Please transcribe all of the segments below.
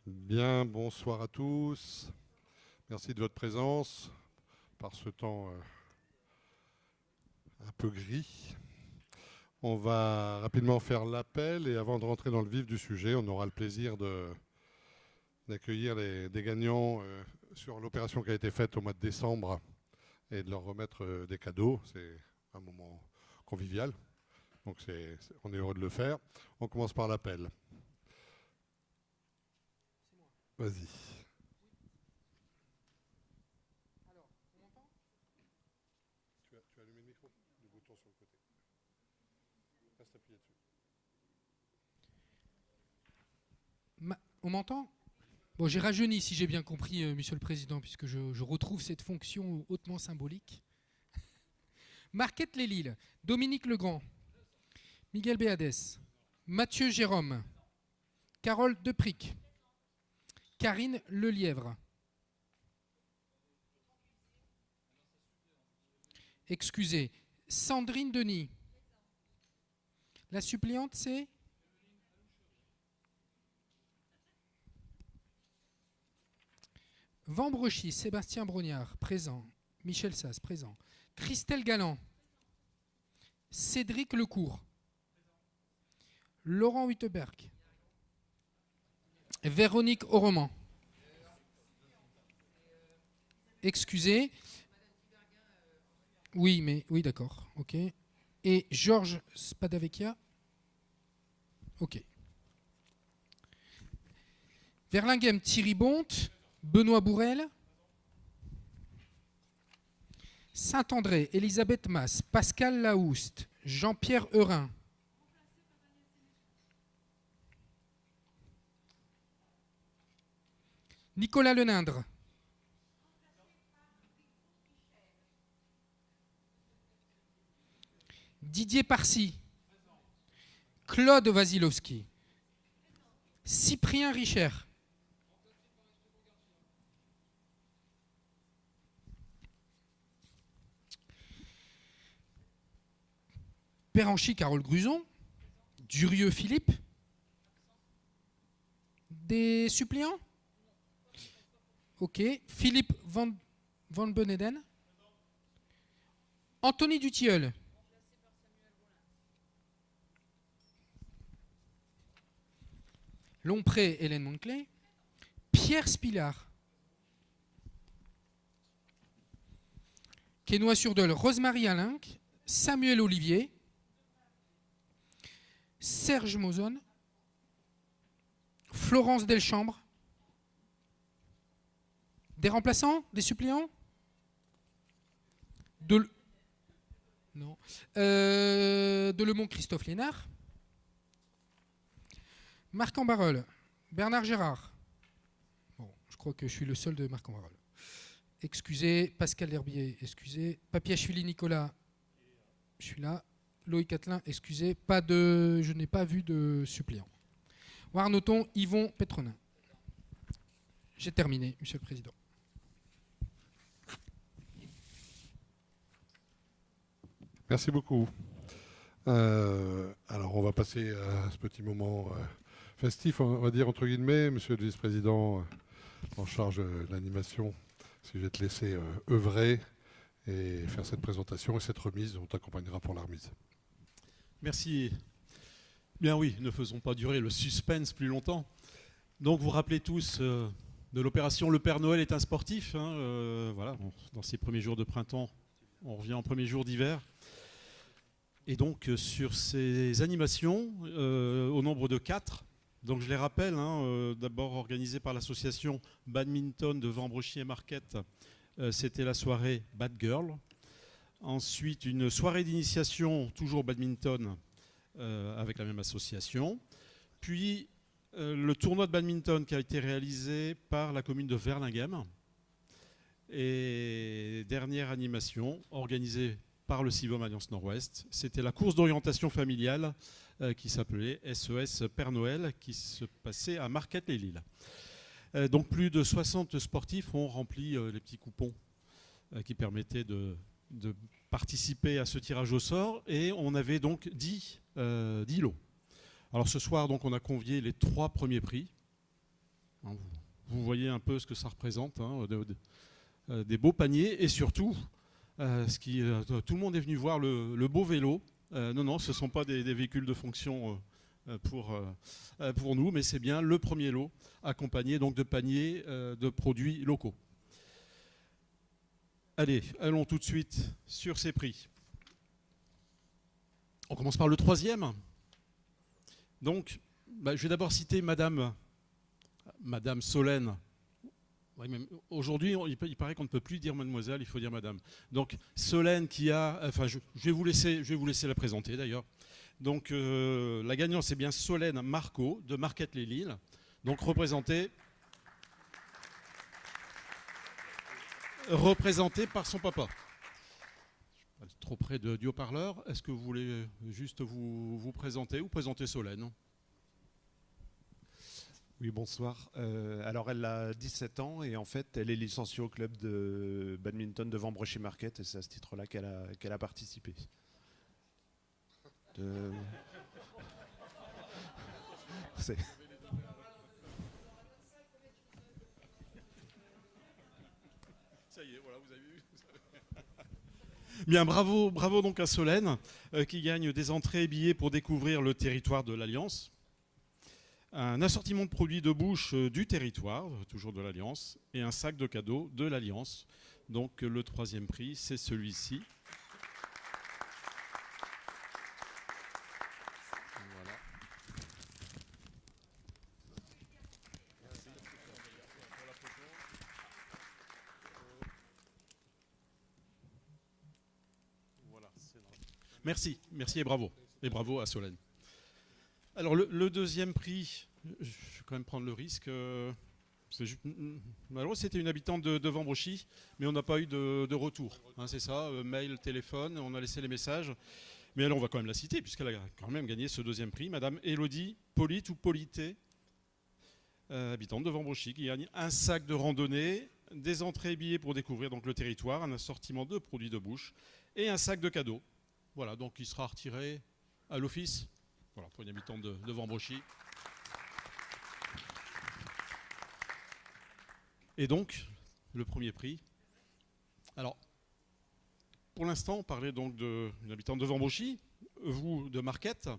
Bien, bonsoir à tous. Merci de votre présence par ce temps un peu gris. On va rapidement faire l'appel et avant de rentrer dans le vif du sujet, on aura le plaisir d'accueillir des gagnants sur l'opération qui a été faite au mois de décembre et de leur remettre des cadeaux. C'est un moment convivial, donc on est heureux de le faire. On commence par l'appel. Vas-y. Tu as allumé le micro, le bouton sur le côté. Reste appuyé dessus. On m'entend? Bon, j'ai rajeuni, si j'ai bien compris, Monsieur le Président, puisque je retrouve cette fonction hautement symbolique. Marquette Lélile, Dominique Legrand, Miguel Béadès, Mathieu Jérôme, Carole Depric, Karine Lelièvre. Excusez, Sandrine Denis. La suppléante, c'est Vambrechy, Sébastien Brognard, présent. Michel Sass, présent. Christelle Galland. Cédric Lecourt. Laurent Witteberg. Véronique Aureman. Excusez. Oui, d'accord. Ok. Et Georges Spadavecchia. Ok. Verlinghem Thierry Bonte. Benoît Bourrel. Saint-André, Elisabeth Masse, Pascal Laouste, Jean-Pierre Eurin. Nicolas Lenindre. Didier Parcy. Claude Wasilowski. Cyprien Richer. Péranchy Carole Gruson. Durieux Philippe. Des suppléants? Ok. Philippe Van Beneden. Anthony Dutilleul. Lompré Hélène Monclay. Pierre Spilard. Quesnoy-sur-Dole Rosemary Alinck. Samuel Olivier. Serge Mozon. Florence Delchambre. Des remplaçants? Des suppléants? Non. Delemont Christophe Lénard. Marc en Barreul. Bernard Gérard. Bon, je crois que je suis le seul de Marc en Barreul. Excusez. Pascal Herbier, excusez. Papiachvili Nicolas. Je suis là. Loïc Attelin, excusez. Je n'ai pas vu de suppléant. Warnoton, Yvon Petronin. J'ai terminé, Monsieur le Président. Merci beaucoup. Alors, on va passer à ce petit moment festif, on va dire entre guillemets. Monsieur le vice-président en charge de l'animation, si je vais te laisser œuvrer et faire cette présentation et cette remise, on t'accompagnera pour la remise. Merci. Bien oui, ne faisons pas durer le suspense plus longtemps. Donc vous rappelez tous de l'opération Le Père Noël est un sportif. Voilà, dans ces premiers jours de printemps, on revient en premiers jours d'hiver. Et donc sur ces animations, au nombre de 4, donc je les rappelle, d'abord organisées par l'association Badminton de Vambrechy et Marquette, c'était la soirée Bad Girl. Ensuite, une soirée d'initiation, toujours badminton, avec la même association. Puis, le tournoi de badminton qui a été réalisé par la commune de Verlinghem. Et dernière animation, organisée par le CIVOM Alliance Nord-Ouest, c'était la course d'orientation familiale qui s'appelait SES Père Noël, qui se passait à Marquette-les-Lilles. Donc, plus de 60 sportifs ont rempli les petits coupons qui permettaient de participer à ce tirage au sort, et on avait donc 10 lots. Alors ce soir, donc, on a convié les 3 premiers prix Hein, vous voyez un peu ce que ça représente, hein, des beaux paniers et surtout, tout le monde est venu voir le beau vélo. Non, ce ne sont pas des véhicules de fonction pour nous, mais c'est bien le premier lot accompagné donc de paniers de produits locaux. Allez, allons tout de suite sur ces prix. On commence par le troisième. Donc, je vais d'abord citer Madame Solène. Oui, aujourd'hui, il paraît qu'on ne peut plus dire mademoiselle, il faut dire madame. Donc, Solène qui a... Enfin, je vais vous laisser la présenter d'ailleurs. Donc, la gagnante, c'est bien Solène Marco de Marquette-les-Lilles. Donc, représentée par son papa. Je suis trop près du haut-parleur. Est-ce que vous voulez juste vous présenter ou présenter Solène ? Oui, bonsoir. Alors, elle a 17 ans et en fait, elle est licenciée au club de badminton de Vambrochy-Marquette et c'est à ce titre-là qu'elle a participé. C'est... Ça y est, voilà, vous avez vu. Bien, bravo donc à Solène qui gagne des entrées et billets pour découvrir le territoire de l'Alliance. Un assortiment de produits de bouche du territoire, toujours de l'Alliance, et un sac de cadeaux de l'Alliance. Donc le troisième prix, c'est celui-ci. Voilà. Voilà, merci et bravo. Et bravo à Solène. Alors le deuxième prix, je vais quand même prendre le risque. Malheureusement, c'était une habitante de Vambrochy, mais on n'a pas eu de retour. Hein, c'est ça, mail, téléphone, on a laissé les messages. Mais alors on va quand même la citer, puisqu'elle a quand même gagné ce deuxième prix. Madame Élodie Polite ou Polité, habitante de Vambrochy, qui gagne un sac de randonnée, des entrées et billets pour découvrir donc, le territoire, un assortiment de produits de bouche et un sac de cadeaux. Voilà, donc il sera retiré à l'office. Voilà, pour une habitante de Vambrochy. Et donc, le premier prix. Alors, pour l'instant, on parlait donc d'une habitante de Vambrochy, vous de Marquette.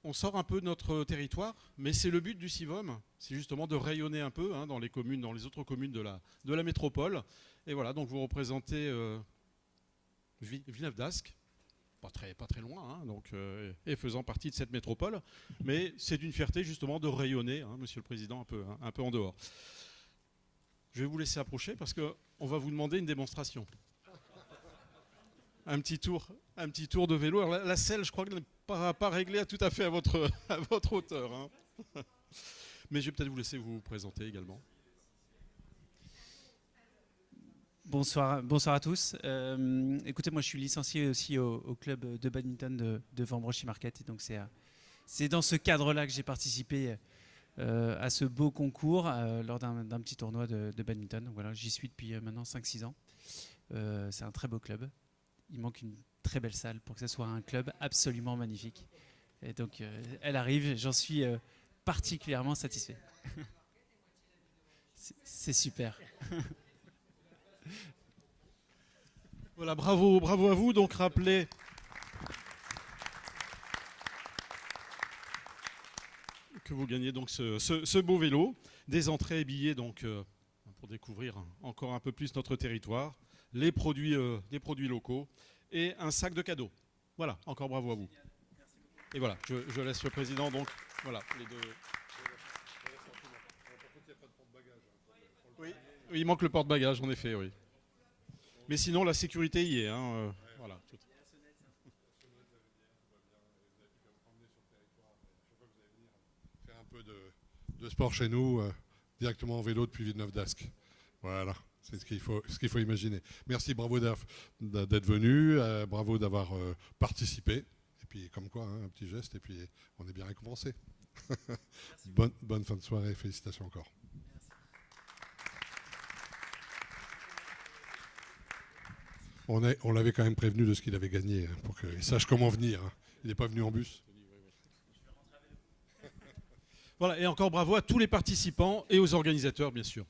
On sort un peu de notre territoire, mais c'est le but du CIVOM, c'est justement de rayonner un peu dans les communes, dans les autres communes de la métropole. Et voilà, donc vous représentez Villeneuve d'Ascq. Pas très loin, donc, et faisant partie de cette métropole. Mais c'est une fierté justement de rayonner, Monsieur le Président, un peu en dehors. Je vais vous laisser approcher parce qu'on va vous demander une démonstration. Un petit tour de vélo. Alors, la selle, je crois qu'elle n'est pas réglée tout à fait à votre hauteur. Hein. Mais je vais peut-être vous laisser vous présenter également. Bonsoir à tous. Écoutez, moi je suis licencié aussi au club de badminton de Vambrochy-Marquette. Et donc c'est dans ce cadre-là que j'ai participé à ce beau concours lors d'un petit tournoi de badminton. Donc voilà, j'y suis depuis maintenant 5-6 ans. C'est un très beau club. Il manque une très belle salle pour que ce soit un club absolument magnifique. Et donc elle arrive, j'en suis particulièrement satisfait. C'est super. Voilà, bravo à vous. Donc rappelez que vous gagnez donc ce beau vélo, des entrées et billets donc pour découvrir encore un peu plus notre territoire, les produits locaux et un sac de cadeaux. Voilà, encore bravo à vous. Et voilà, je laisse le président donc voilà les deux. Oui, il manque le porte-bagages en effet, oui. Mais sinon, la sécurité y est. Voilà. Faire un peu de sport chez nous, directement en vélo depuis Villeneuve d'Ascq. Voilà, c'est ce qu'il faut imaginer. Merci, bravo d'être venu, bravo d'avoir participé. Et puis, comme quoi, un petit geste, et puis on est bien récompensé. Bonne fin de soirée, félicitations encore. On l'avait quand même prévenu de ce qu'il avait gagné, pour qu'il sache comment venir. Il n'est pas venu en bus. Voilà, et encore bravo à tous les participants et aux organisateurs, bien sûr.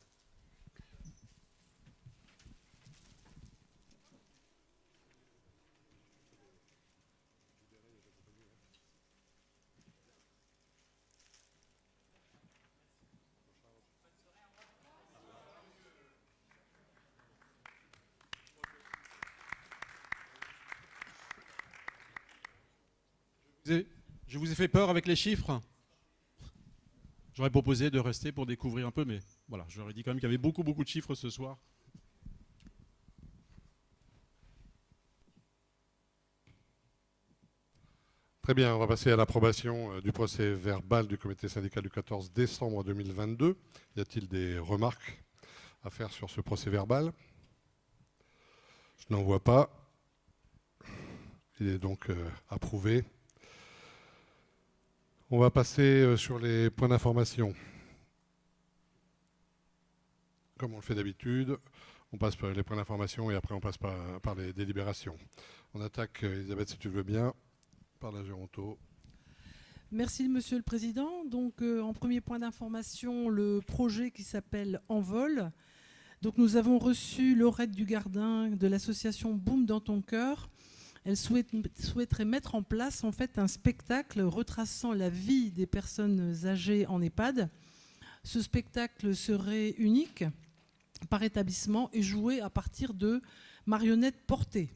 Je vous ai fait peur avec les chiffres. J'aurais proposé de rester pour découvrir un peu, mais voilà, j'aurais dit quand même qu'il y avait beaucoup de chiffres ce soir. Très bien, on va passer à l'approbation du procès verbal du comité syndical du 14 décembre 2022. Y a-t-il des remarques à faire sur ce procès verbal? Je n'en vois pas. Il est donc approuvé. On va passer sur les points d'information. Comme on le fait d'habitude, on passe par les points d'information et après on passe par les délibérations. On attaque, Elisabeth, si tu veux bien, par la Géronto. Merci Monsieur le Président. Donc en premier point d'information, le projet qui s'appelle Envol. Donc nous avons reçu Laurette Dugardin de l'association Boum dans ton cœur. Elle souhaiterait mettre en place en fait un spectacle retraçant la vie des personnes âgées en EHPAD. Ce spectacle serait unique par établissement et joué à partir de marionnettes portées.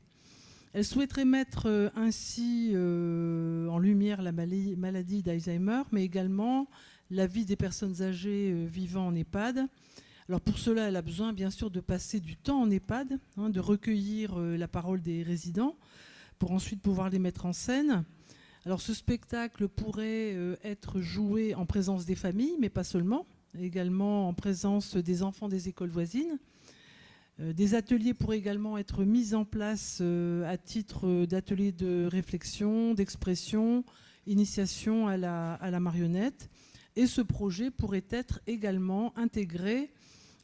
Elle souhaiterait mettre ainsi en lumière la maladie d'Alzheimer, mais également la vie des personnes âgées vivant en EHPAD. Alors pour cela, elle a besoin bien sûr de passer du temps en EHPAD, de recueillir la parole des résidents, pour ensuite pouvoir les mettre en scène. Alors ce spectacle pourrait être joué en présence des familles, mais pas seulement, également en présence des enfants des écoles voisines. Des ateliers pourraient également être mis en place à titre d'ateliers de réflexion, d'expression, initiation à la marionnette. Et ce projet pourrait être également intégré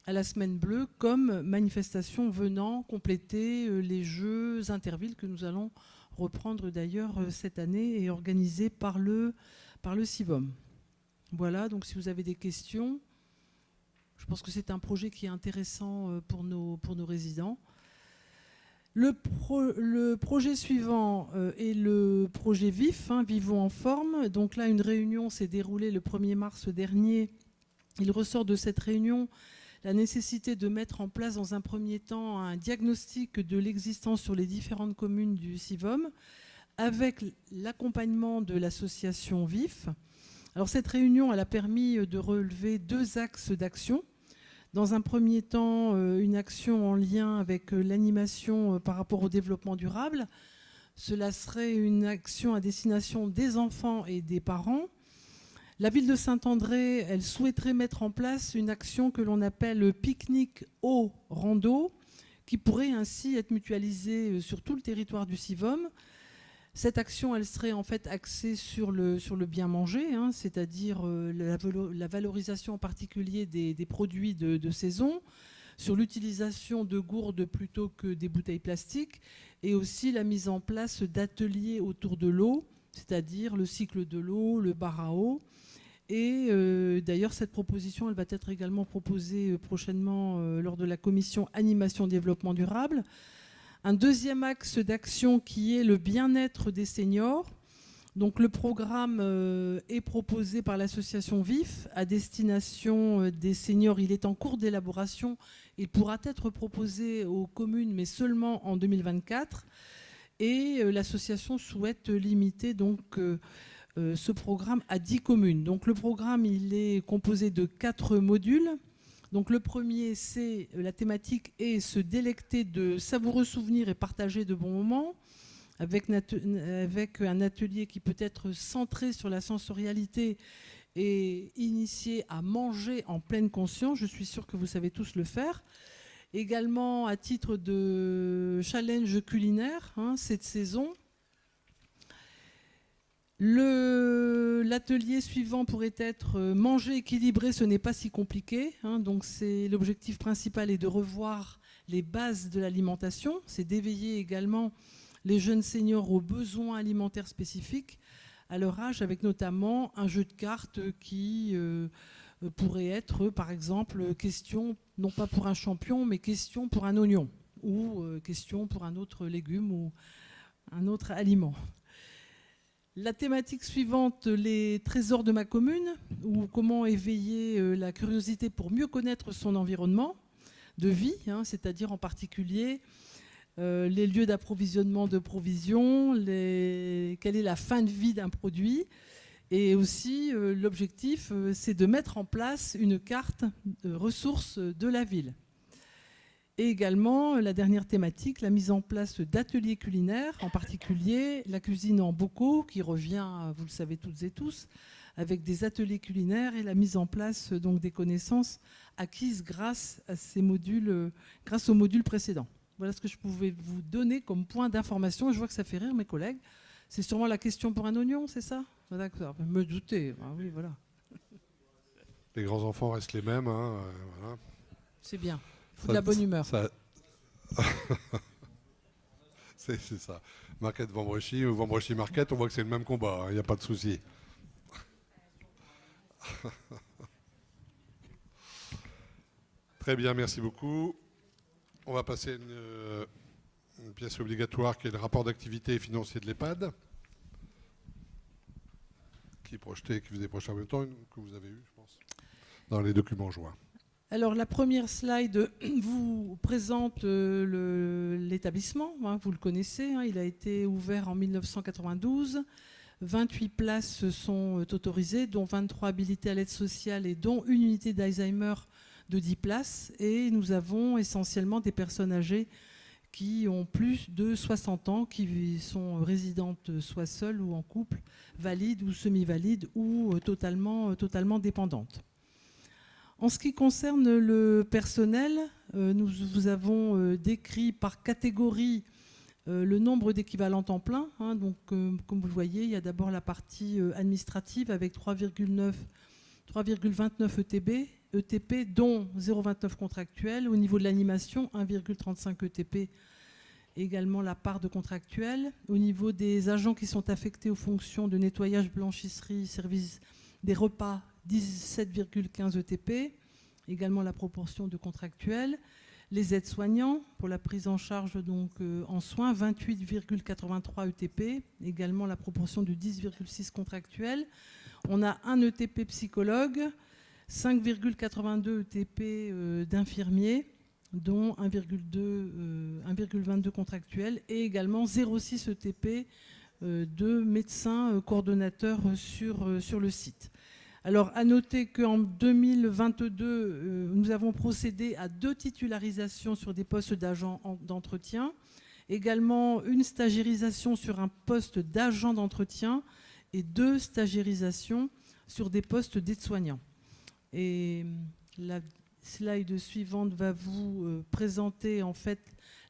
à la Semaine Bleue comme manifestation venant compléter les Jeux Intervilles que nous allons reprendre d'ailleurs cette année et organisés par le CIVOM. Voilà, donc si vous avez des questions, je pense que c'est un projet qui est intéressant pour nos résidents. Le projet suivant est le projet VIF, Vivons en forme. Donc là, une réunion s'est déroulée le 1er mars dernier. Il ressort de cette réunion la nécessité de mettre en place dans un premier temps un diagnostic de l'existence sur les différentes communes du CIVOM avec l'accompagnement de l'association VIF. Alors cette réunion, elle a permis de relever 2 axes d'action. Dans un premier temps, une action en lien avec l'animation par rapport au développement durable. Cela serait une action à destination des enfants et des parents. La ville de Saint-André, elle souhaiterait mettre en place une action que l'on appelle pique-nique eau rando, qui pourrait ainsi être mutualisée sur tout le territoire du CIVOM. Cette action, elle serait en fait axée sur le bien manger, c'est-à-dire la valorisation en particulier des produits de saison, sur l'utilisation de gourdes plutôt que des bouteilles plastiques, et aussi la mise en place d'ateliers autour de l'eau, c'est-à-dire le cycle de l'eau, le bar à eau. Et d'ailleurs, cette proposition, elle va être également proposée prochainement lors de la commission Animation Développement Durable. Un deuxième axe d'action qui est le bien-être des seniors. Donc le programme est proposé par l'association VIF à destination des seniors. Il est en cours d'élaboration. Il pourra être proposé aux communes, mais seulement en 2024. Et l'association souhaite limiter donc ce programme à 10 communes. Donc le programme, il est composé de 4 modules. Donc le premier, c'est la thématique est se délecter de savoureux souvenirs et partager de bons moments, avec un atelier qui peut être centré sur la sensorialité et initié à manger en pleine conscience. Je suis sûre que vous savez tous le faire. Également à titre de challenge culinaire, cette saison. L'atelier suivant pourrait être manger équilibré, ce n'est pas si compliqué. Donc l'objectif principal est de revoir les bases de l'alimentation. C'est d'éveiller également les jeunes seniors aux besoins alimentaires spécifiques à leur âge, avec notamment un jeu de cartes qui pourrait être, par exemple, question, non pas pour un champion, mais question pour un oignon, ou question pour un autre légume ou un autre aliment. La thématique suivante, les trésors de ma commune, ou comment éveiller la curiosité pour mieux connaître son environnement de vie, c'est-à-dire en particulier les lieux d'approvisionnement de provisions, quelle est la fin de vie d'un produit. Et aussi, l'objectif, c'est de mettre en place une carte de ressources de la ville. Et également, la dernière thématique, la mise en place d'ateliers culinaires, en particulier la cuisine en bocaux, qui revient, vous le savez toutes et tous, avec des ateliers culinaires et la mise en place donc, des connaissances acquises grâce à ces modules, grâce aux modules précédents. Voilà ce que je pouvais vous donner comme point d'information. Je vois que ça fait rire mes collègues. C'est sûrement la question pour un oignon, c'est ça? D'accord, me douter. Ah oui, voilà. Les grands enfants restent les mêmes. Voilà. C'est bien. Il faut de la bonne humeur. C'est ça. Market Vambrechy ou Vambrechy Market, on voit que c'est le même combat. Il n'y a pas de souci. Très bien, merci beaucoup. On va passer à une pièce obligatoire qui est le rapport d'activité et financier de l'EHPAD, qui vous est projeté en même temps, que vous avez eu, je pense, dans les documents joints. Alors la première slide vous présente l'établissement, vous le connaissez, il a été ouvert en 1992, 28 places sont autorisées, dont 23 habilitées à l'aide sociale et dont une unité d'Alzheimer de 10 places, et nous avons essentiellement des personnes âgées qui ont plus de 60 ans, qui sont résidentes soit seules ou en couple, valides ou semi-valides ou totalement dépendantes. En ce qui concerne le personnel, nous vous avons décrit par catégorie le nombre d'équivalents temps plein. Donc, comme vous le voyez, il y a d'abord la partie administrative avec 3,29 ETP, dont 0,29 contractuels. Au niveau de l'animation, 1,35 ETP, également la part de contractuels. Au niveau des agents qui sont affectés aux fonctions de nettoyage, blanchisserie, service des repas, 17,15 ETP, également la proportion de contractuels. Les aides-soignants, pour la prise en charge donc, en soins, 28,83 ETP, également la proportion de 10,6 contractuels. On a un ETP psychologue, 5,82 ETP d'infirmiers, dont 1,22 contractuels, et également 0,6 ETP de médecins coordonnateurs sur le site. Alors, à noter qu'en 2022, nous avons procédé à 2 titularisations sur des postes d'agents d'entretien, également une stagiairisation sur un poste d'agent d'entretien et 2 stagiairisations sur des postes d'aide-soignants. Et la slide suivante va vous présenter en fait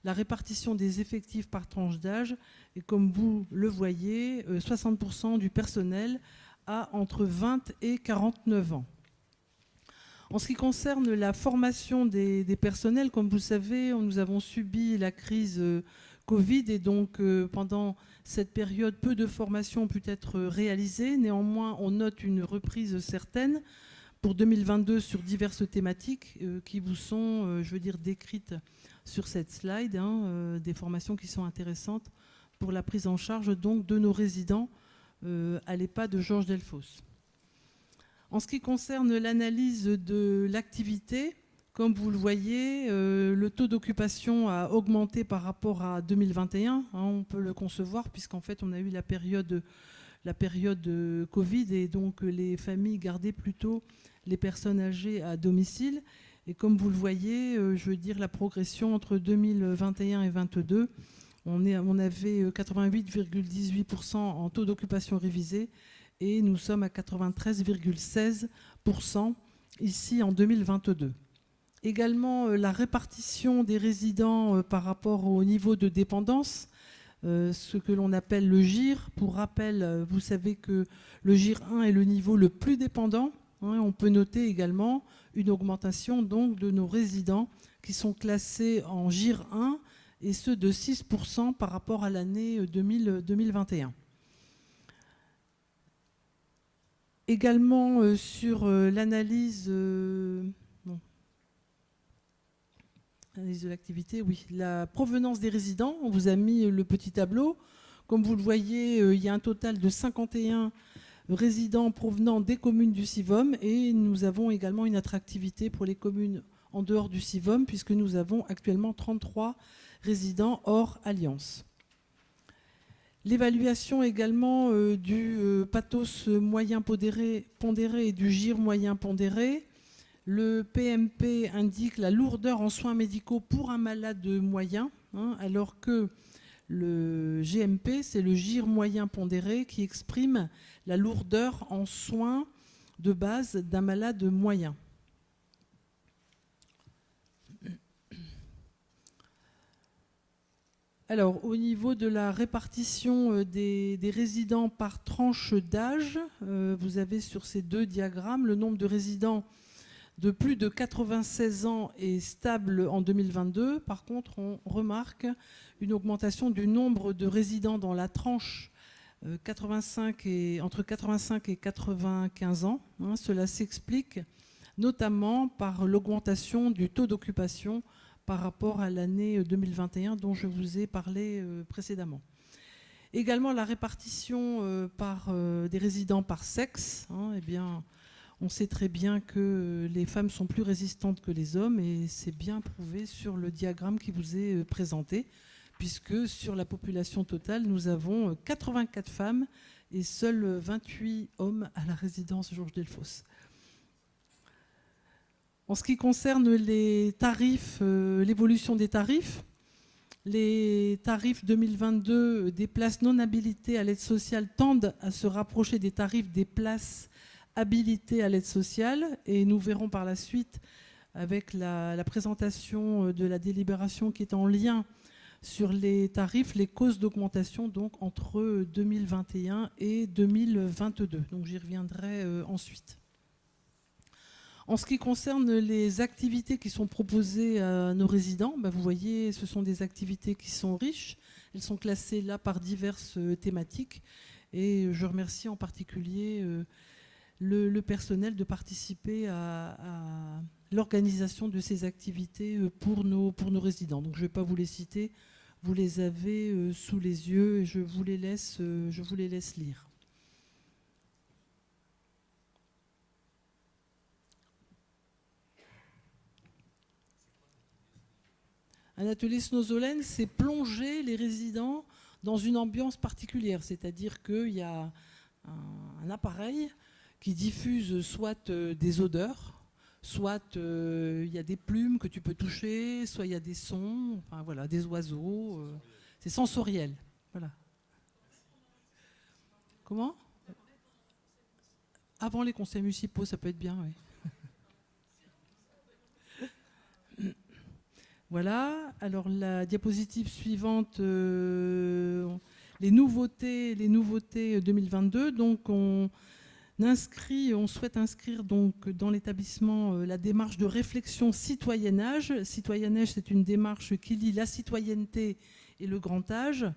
la répartition des effectifs par tranche d'âge. Et comme vous le voyez, 60% du personnel a entre 20 et 49 ans. En ce qui concerne la formation des personnels, comme vous le savez, nous avons subi la crise Covid et donc pendant cette période, peu de formations ont pu être réalisées. Néanmoins, on note une reprise certaine pour 2022 sur diverses thématiques qui vous sont, je veux dire, décrites sur cette slide, des formations qui sont intéressantes pour la prise en charge donc, de nos résidents à l'EHPAD de Georges Delfosse. En ce qui concerne l'analyse de l'activité, comme vous le voyez, le taux d'occupation a augmenté par rapport à 2021. On peut le concevoir puisqu'en fait on a eu la période Covid et donc les familles gardaient plutôt les personnes âgées à domicile. Et comme vous le voyez, je veux dire la progression entre 2021 et 2022, on avait 88,18% en taux d'occupation révisé et nous sommes à 93,16% ici en 2022. Également, la répartition des résidents par rapport au niveau de dépendance, ce que l'on appelle le GIR. Pour rappel, vous savez que le GIR 1 est le niveau le plus dépendant. On peut noter également une augmentation donc, de nos résidents qui sont classés en GIR 1 et ceux de 6% par rapport à l'année 2021. Également sur l'analyse analyse de l'activité, oui. La provenance des résidents, on vous a mis le petit tableau. Comme vous le voyez, il y a un total de 51 résidents provenant des communes du CIVOM et nous avons également une attractivité pour les communes en dehors du CIVOM puisque nous avons actuellement 33 résidents hors alliance. L'évaluation également du pathos moyen pondéré et du GIR moyen pondéré. Le PMP indique la lourdeur en soins médicaux pour un malade moyen, alors que le GMP, c'est le GIR moyen pondéré qui exprime la lourdeur en soins de base d'un malade moyen. Alors, au niveau de la répartition des résidents par tranche d'âge, vous avez sur ces deux diagrammes le nombre de résidents de plus de 96 ans est stable en 2022. Par contre, on remarque une augmentation du nombre de résidents dans la tranche entre 85 et 95 ans. Cela s'explique notamment par l'augmentation du taux d'occupation par rapport à l'année 2021 dont je vous ai parlé précédemment. Également la répartition des résidents par sexe. Eh bien, on sait très bien que les femmes sont plus résistantes que les hommes et c'est bien prouvé sur le diagramme qui vous est présenté, puisque sur la population totale, nous avons 84 femmes et seuls 28 hommes à la résidence Georges Delfosse. En ce qui concerne les tarifs, l'évolution des tarifs, les tarifs 2022 des places non habilitées à l'aide sociale tendent à se rapprocher des tarifs des places habilitées à l'aide sociale et nous verrons par la suite avec la présentation de la délibération qui est en lien sur les tarifs, les causes d'augmentation donc entre 2021 et 2022. Donc j'y reviendrai ensuite. En ce qui concerne les activités qui sont proposées à nos résidents, vous voyez, ce sont des activités qui sont riches. Elles sont classées là par diverses thématiques. Et je remercie en particulier le personnel de participer à l'organisation de ces activités pour nos résidents. Donc je ne vais pas vous les citer, vous les avez sous les yeux et je vous les laisse lire. Un atelier Snowzolen, c'est plonger les résidents dans une ambiance particulière, c'est-à-dire qu'il y a un appareil qui diffuse soit des odeurs, soit il y a des plumes que tu peux toucher, soit il y a des sons, enfin voilà, des oiseaux. C'est sensoriel. Voilà. Comment ? Avant les conseils municipaux, ça peut être bien, oui. Voilà, alors la diapositive suivante, les nouveautés 2022. Donc on souhaite inscrire donc dans l'établissement la démarche de réflexion citoyennage. Citoyennage, c'est une démarche qui lie la citoyenneté et le grand âge.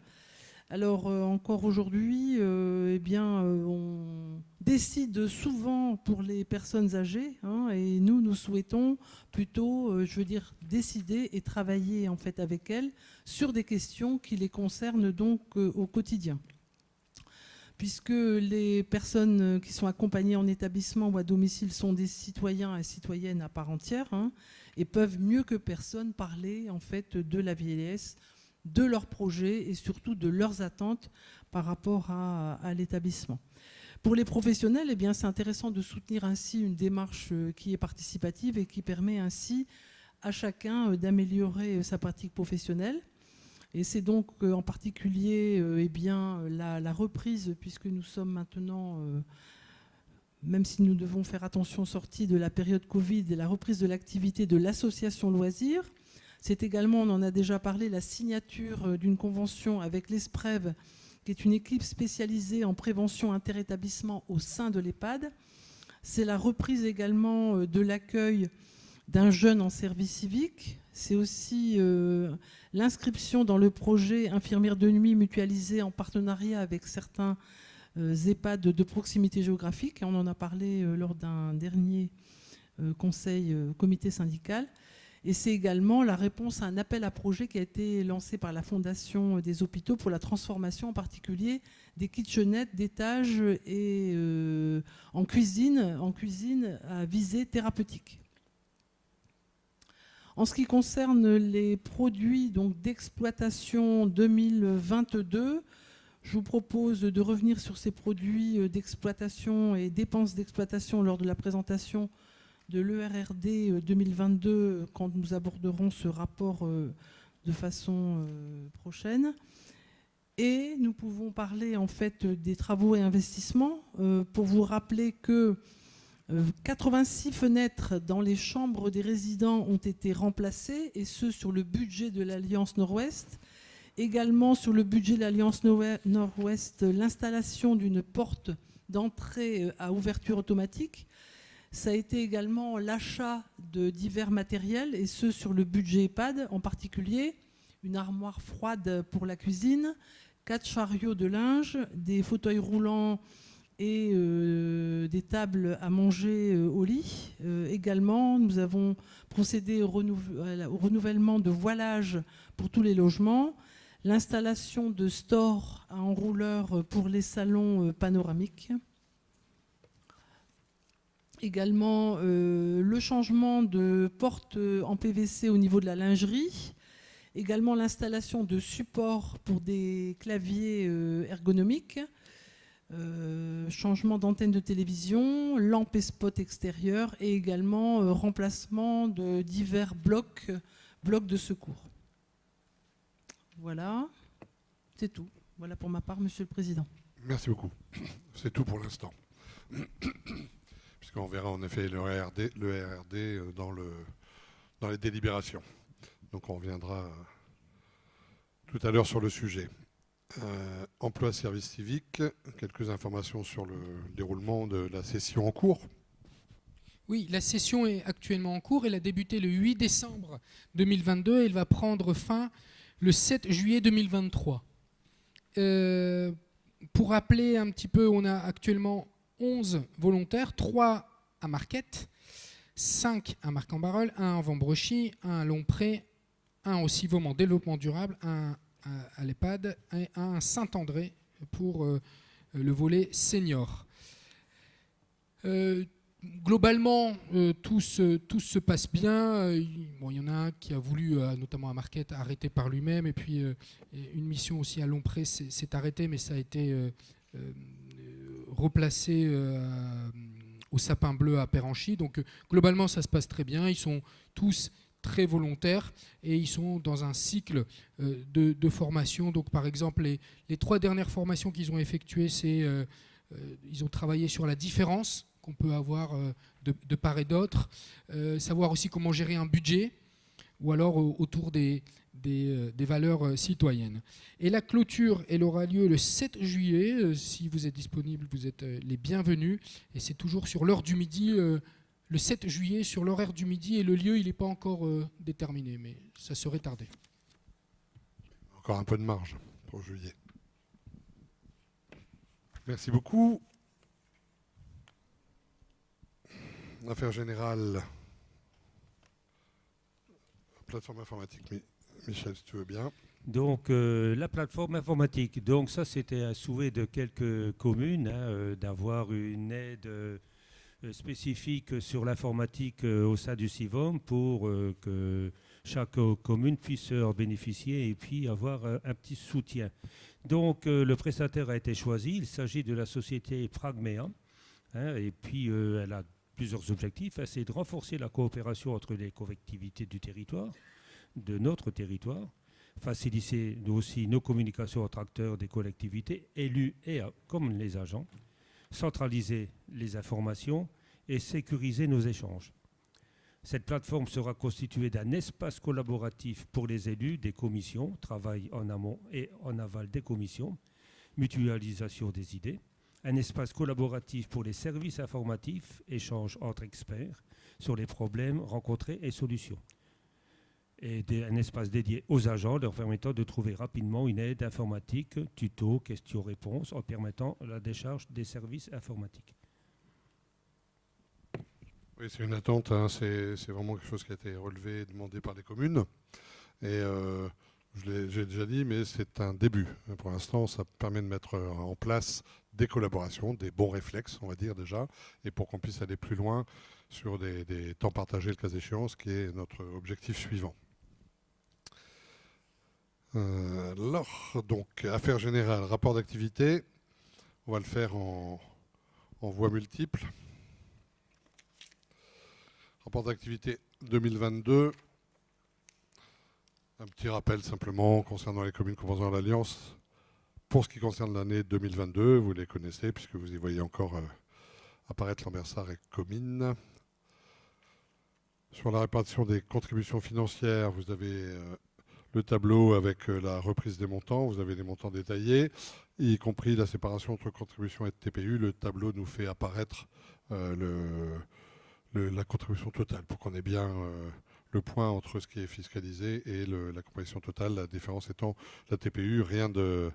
Alors encore aujourd'hui, on décide souvent pour les personnes âgées, et nous souhaitons plutôt, décider et travailler en fait avec elles sur des questions qui les concernent donc au quotidien. Puisque les personnes qui sont accompagnées en établissement ou à domicile sont des citoyens et citoyennes à part entière, et peuvent mieux que personne parler en fait de la vieillesse, de leurs projets et surtout de leurs attentes par rapport à l'établissement. Pour les professionnels, c'est intéressant de soutenir ainsi une démarche qui est participative et qui permet ainsi à chacun d'améliorer sa pratique professionnelle. Et c'est donc en particulier la reprise, puisque nous sommes maintenant, même si nous devons faire attention sortie de la période Covid, la reprise de l'activité de l'association loisirs. C'est également, on en a déjà parlé, la signature d'une convention avec l'ESPREV, qui est une équipe spécialisée en prévention interétablissement au sein de l'EHPAD. C'est la reprise également de l'accueil d'un jeune en service civique. C'est aussi l'inscription dans le projet infirmière de nuit mutualisée en partenariat avec certains EHPAD de proximité géographique. On en a parlé lors d'un dernier comité syndical. Et c'est également la réponse à un appel à projet qui a été lancé par la Fondation des hôpitaux pour la transformation en particulier des kitchenettes d'étage et en cuisine à visée thérapeutique. En ce qui concerne les produits d'exploitation 2022, je vous propose de revenir sur ces produits d'exploitation et dépenses d'exploitation lors de la présentation de l'ERRD 2022 quand nous aborderons ce rapport de façon prochaine. Et nous pouvons parler en fait des travaux et investissements pour vous rappeler que 86 fenêtres dans les chambres des résidents ont été remplacées, et ce sur le budget de l'Alliance Nord-Ouest. Également sur le budget de l'Alliance Nord-Ouest, l'installation d'une porte d'entrée à ouverture automatique. Ça a été également l'achat de divers matériels, et ce sur le budget EHPAD, en particulier une armoire froide pour la cuisine, 4 chariots de linge, des fauteuils roulants et des tables à manger au lit. Également, nous avons procédé au renouvellement de voilage pour tous les logements, l'installation de stores à enrouleurs pour les salons panoramiques. Également, le changement de porte en PVC au niveau de la lingerie. Également, l'installation de supports pour des claviers ergonomiques. Changement d'antenne de télévision, lampes et spots extérieurs, et également remplacement de divers blocs de secours. Voilà, c'est tout. Voilà pour ma part, Monsieur le Président. Merci beaucoup. C'est tout pour l'instant. Puisqu'on verra en effet le RRD dans les délibérations. Donc on reviendra tout à l'heure sur le sujet. Emploi service civique, quelques informations sur le déroulement de la session en cours. Oui, la session est actuellement en cours. Elle a débuté le 8 décembre 2022 et elle va prendre fin le 7 juillet 2023. Pour rappeler un petit peu, on a actuellement 11 volontaires, 3 à Marquette, 5 à Marc-en-Barœul, 1 à Vambrochy, 1 à Longpré, 1 au Civaume en développement durable, 1 à l'EHPAD et 1 à Saint-André pour le volet senior. Globalement, tout se passe bien. Bon, il y en a un qui a voulu, notamment à Marquette, arrêter par lui-même, et puis une mission aussi à Longpré s'est arrêtée, mais ça a été replacé au Sapin Bleu à Péranchy. Donc globalement, ça se passe très bien. Ils sont tous très volontaires et ils sont dans un cycle de formation. Donc par exemple, les 3 dernières formations qu'ils ont effectuées, ils ont travaillé sur la différence qu'on peut avoir de part et d'autre, savoir aussi comment gérer un budget, ou alors autour des valeurs citoyennes. Et la clôture, elle aura lieu le 7 juillet. Si vous êtes disponible, vous êtes les bienvenus. Et c'est toujours sur l'heure du midi, le 7 juillet, sur l'horaire du midi. Et le lieu, il n'est pas encore déterminé, mais ça serait tardé. Encore un peu de marge pour juillet. Merci beaucoup. Affaires générales. Plateforme informatique. Michel, si tu veux bien. Donc, la plateforme informatique. Donc, ça, c'était un souhait de quelques communes, d'avoir une aide spécifique sur l'informatique au sein du CIVOM pour que chaque commune puisse en bénéficier et puis avoir un petit soutien. Donc, le prestataire a été choisi. Il s'agit de la société Pragmea. Et puis, elle a plusieurs objectifs. C'est de renforcer la coopération entre les collectivités du territoire, de notre territoire, faciliter aussi nos communications entre acteurs des collectivités, élus et comme les agents, centraliser les informations et sécuriser nos échanges. Cette plateforme sera constituée d'un espace collaboratif pour les élus des commissions, travail en amont et en aval des commissions, mutualisation des idées, un espace collaboratif pour les services informatifs, échange entre experts sur les problèmes rencontrés et solutions. et un espace dédié aux agents leur permettant de trouver rapidement une aide informatique, tuto, questions-réponses, en permettant la décharge des services informatiques. Oui, c'est une attente, hein. C'est vraiment quelque chose qui a été relevé et demandé par les communes. Et j'ai déjà dit, mais c'est un début. Pour l'instant, ça permet de mettre en place des collaborations, des bons réflexes, on va dire déjà, et pour qu'on puisse aller plus loin sur des temps partagés, le cas échéant, ce qui est notre objectif suivant. Alors, donc, affaires générales, rapport d'activité, on va le faire en voie multiple. Rapport d'activité 2022. Un petit rappel simplement concernant les communes composant l'Alliance. Pour ce qui concerne l'année 2022, vous les connaissez puisque vous y voyez encore apparaître Lambersart et Comines. Sur la répartition des contributions financières, vous avez le tableau avec la reprise des montants. Vous avez les montants détaillés, y compris la séparation entre contribution et TPU. Le tableau nous fait apparaître la contribution totale pour qu'on ait bien le point entre ce qui est fiscalisé et la composition totale, la différence étant la TPU, rien de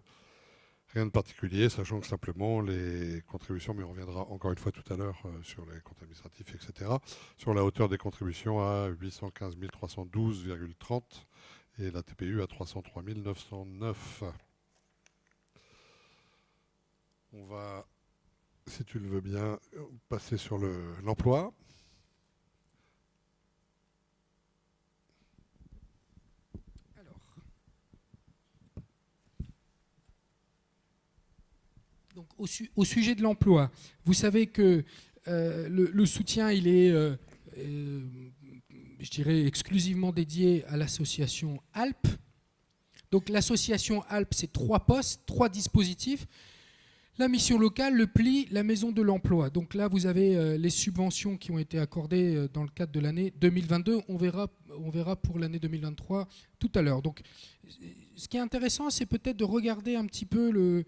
particulier, sachant que simplement les contributions, mais on reviendra encore une fois tout à l'heure sur les comptes administratifs, etc., sur la hauteur des contributions à 815 312,30 et la TPU à 303 909. On va, si tu le veux bien, passer sur l'emploi. Donc, au sujet de l'emploi, vous savez que le soutien, il est, je dirais, exclusivement dédié à l'association ALP. Donc l'association ALP, c'est 3 postes, 3 dispositifs. La mission locale, le PLI, la maison de l'emploi. Donc là, vous avez les subventions qui ont été accordées dans le cadre de l'année 2022. On verra pour l'année 2023 tout à l'heure. Donc, ce qui est intéressant, c'est peut-être de regarder un petit peu le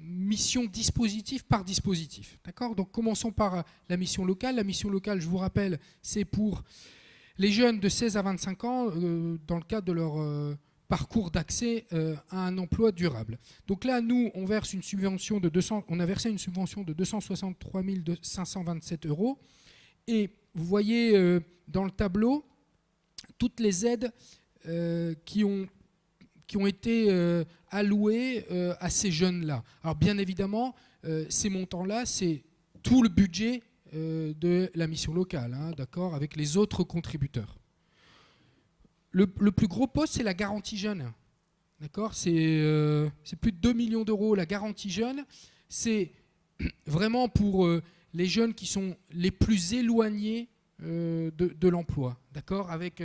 mission dispositif par dispositif. D'accord ? Donc, commençons par la mission locale. La mission locale, je vous rappelle, c'est pour les jeunes de 16 à 25 ans dans le cadre de leur parcours d'accès à un emploi durable. Donc là, nous, on verse une subvention de on a versé une subvention de 263 527 €. Et vous voyez dans le tableau toutes les aides qui ont été allouées à ces jeunes-là. Alors bien évidemment, ces montants-là, c'est tout le budget de la mission locale, hein, d'accord, avec les autres contributeurs. Le plus gros poste, c'est la garantie jeune. D'accord, c'est plus de 2 millions d'euros la garantie jeune. C'est vraiment pour les jeunes qui sont les plus éloignés de l'emploi. D'accord, avec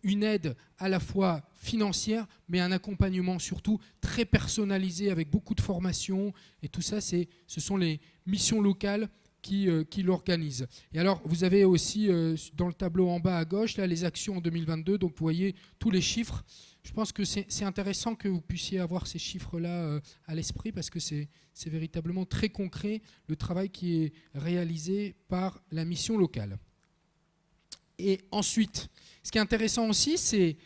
une aide à la fois financière, mais un accompagnement surtout très personnalisé avec beaucoup de formation. Et tout ça, ce sont les missions locales qui l'organise. Et alors, vous avez aussi dans le tableau en bas à gauche, là, les actions en 2022. Donc, vous voyez tous les chiffres. Je pense que c'est intéressant que vous puissiez avoir ces chiffres-là à l'esprit parce que c'est véritablement très concret le travail qui est réalisé par la mission locale. Et ensuite, ce qui est intéressant aussi, c'est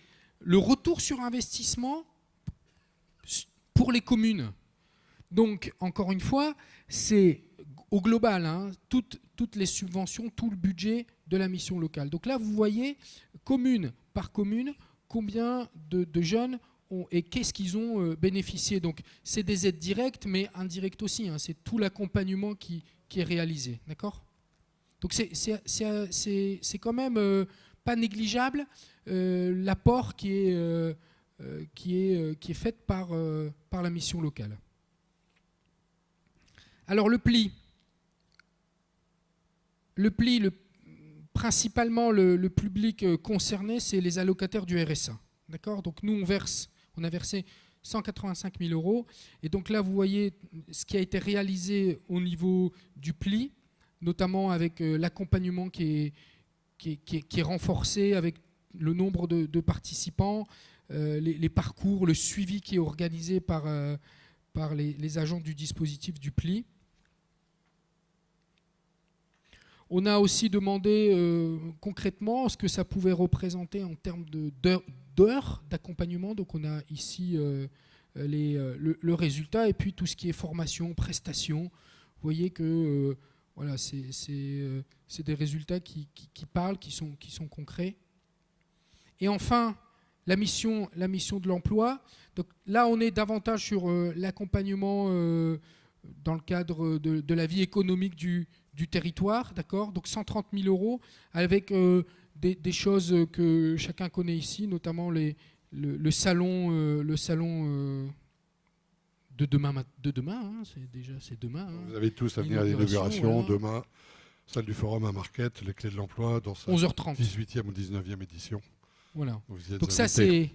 le retour sur investissement pour les communes. Donc, encore une fois, c'est au global, hein, toutes les subventions, tout le budget de la mission locale. Donc là, vous voyez, commune par commune, combien de jeunes et qu'est-ce qu'ils ont bénéficié. Donc c'est des aides directes, mais indirectes aussi. Hein, c'est tout l'accompagnement qui est réalisé. D'accord ? Donc c'est quand même pas négligeable l'apport qui est fait par la mission locale. Alors le PLI. Principalement, le public concerné, c'est les allocataires du RSA. D'accord ? Donc nous, on a versé 185 000 €. Et donc là, vous voyez ce qui a été réalisé au niveau du PLI, notamment avec l'accompagnement qui est renforcé, avec le nombre de participants, les parcours, le suivi qui est organisé par les agents du dispositif du PLI. On a aussi demandé concrètement ce que ça pouvait représenter en termes d'heures d'accompagnement. Donc on a ici le résultat et puis tout ce qui est formation, prestation. Vous voyez que voilà, c'est des résultats qui parlent, qui sont concrets. Et enfin, la mission de l'emploi. Donc là, on est davantage sur l'accompagnement dans le cadre de la vie économique du territoire, d'accord. Donc 130 000 euros avec des choses que chacun connaît ici, notamment le salon de demain, hein, c'est demain. Hein. Vous avez tous à venir à l'inauguration, voilà. Demain, salle du Forum à Marquette, les clés de l'emploi, dans sa 11h30. 18e ou 19e édition. Voilà. Donc ça, c'est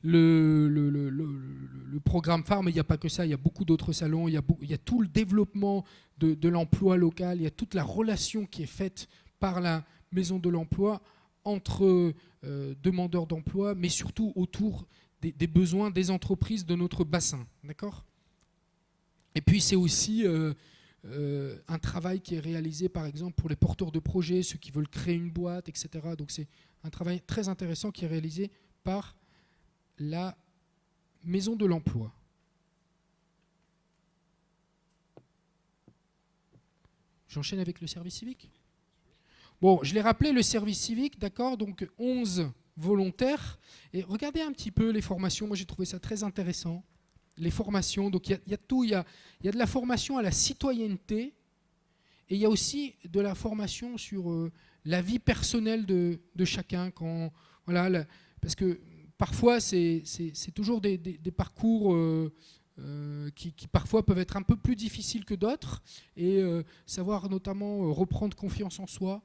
le programme phare, mais il n'y a pas que ça, il y a beaucoup d'autres salons, il y a tout le développement de l'emploi local, il y a toute la relation qui est faite par la maison de l'emploi entre demandeurs d'emploi, mais surtout autour des besoins des entreprises de notre bassin. D'accord ? Et puis c'est aussi un travail qui est réalisé par exemple pour les porteurs de projets, ceux qui veulent créer une boîte, etc. Donc c'est un travail très intéressant qui est réalisé par la maison de l'emploi. J'enchaîne avec le service civique. Bon, je l'ai rappelé, le service civique, d'accord, donc 11 volontaires. Et regardez un petit peu les formations, moi j'ai trouvé ça très intéressant. Les formations, donc il y a tout, il y a de la formation à la citoyenneté et il y a aussi de la formation sur la vie personnelle de chacun. Voilà, parce que parfois c'est toujours des parcours qui parfois peuvent être un peu plus difficiles que d'autres et savoir notamment reprendre confiance en soi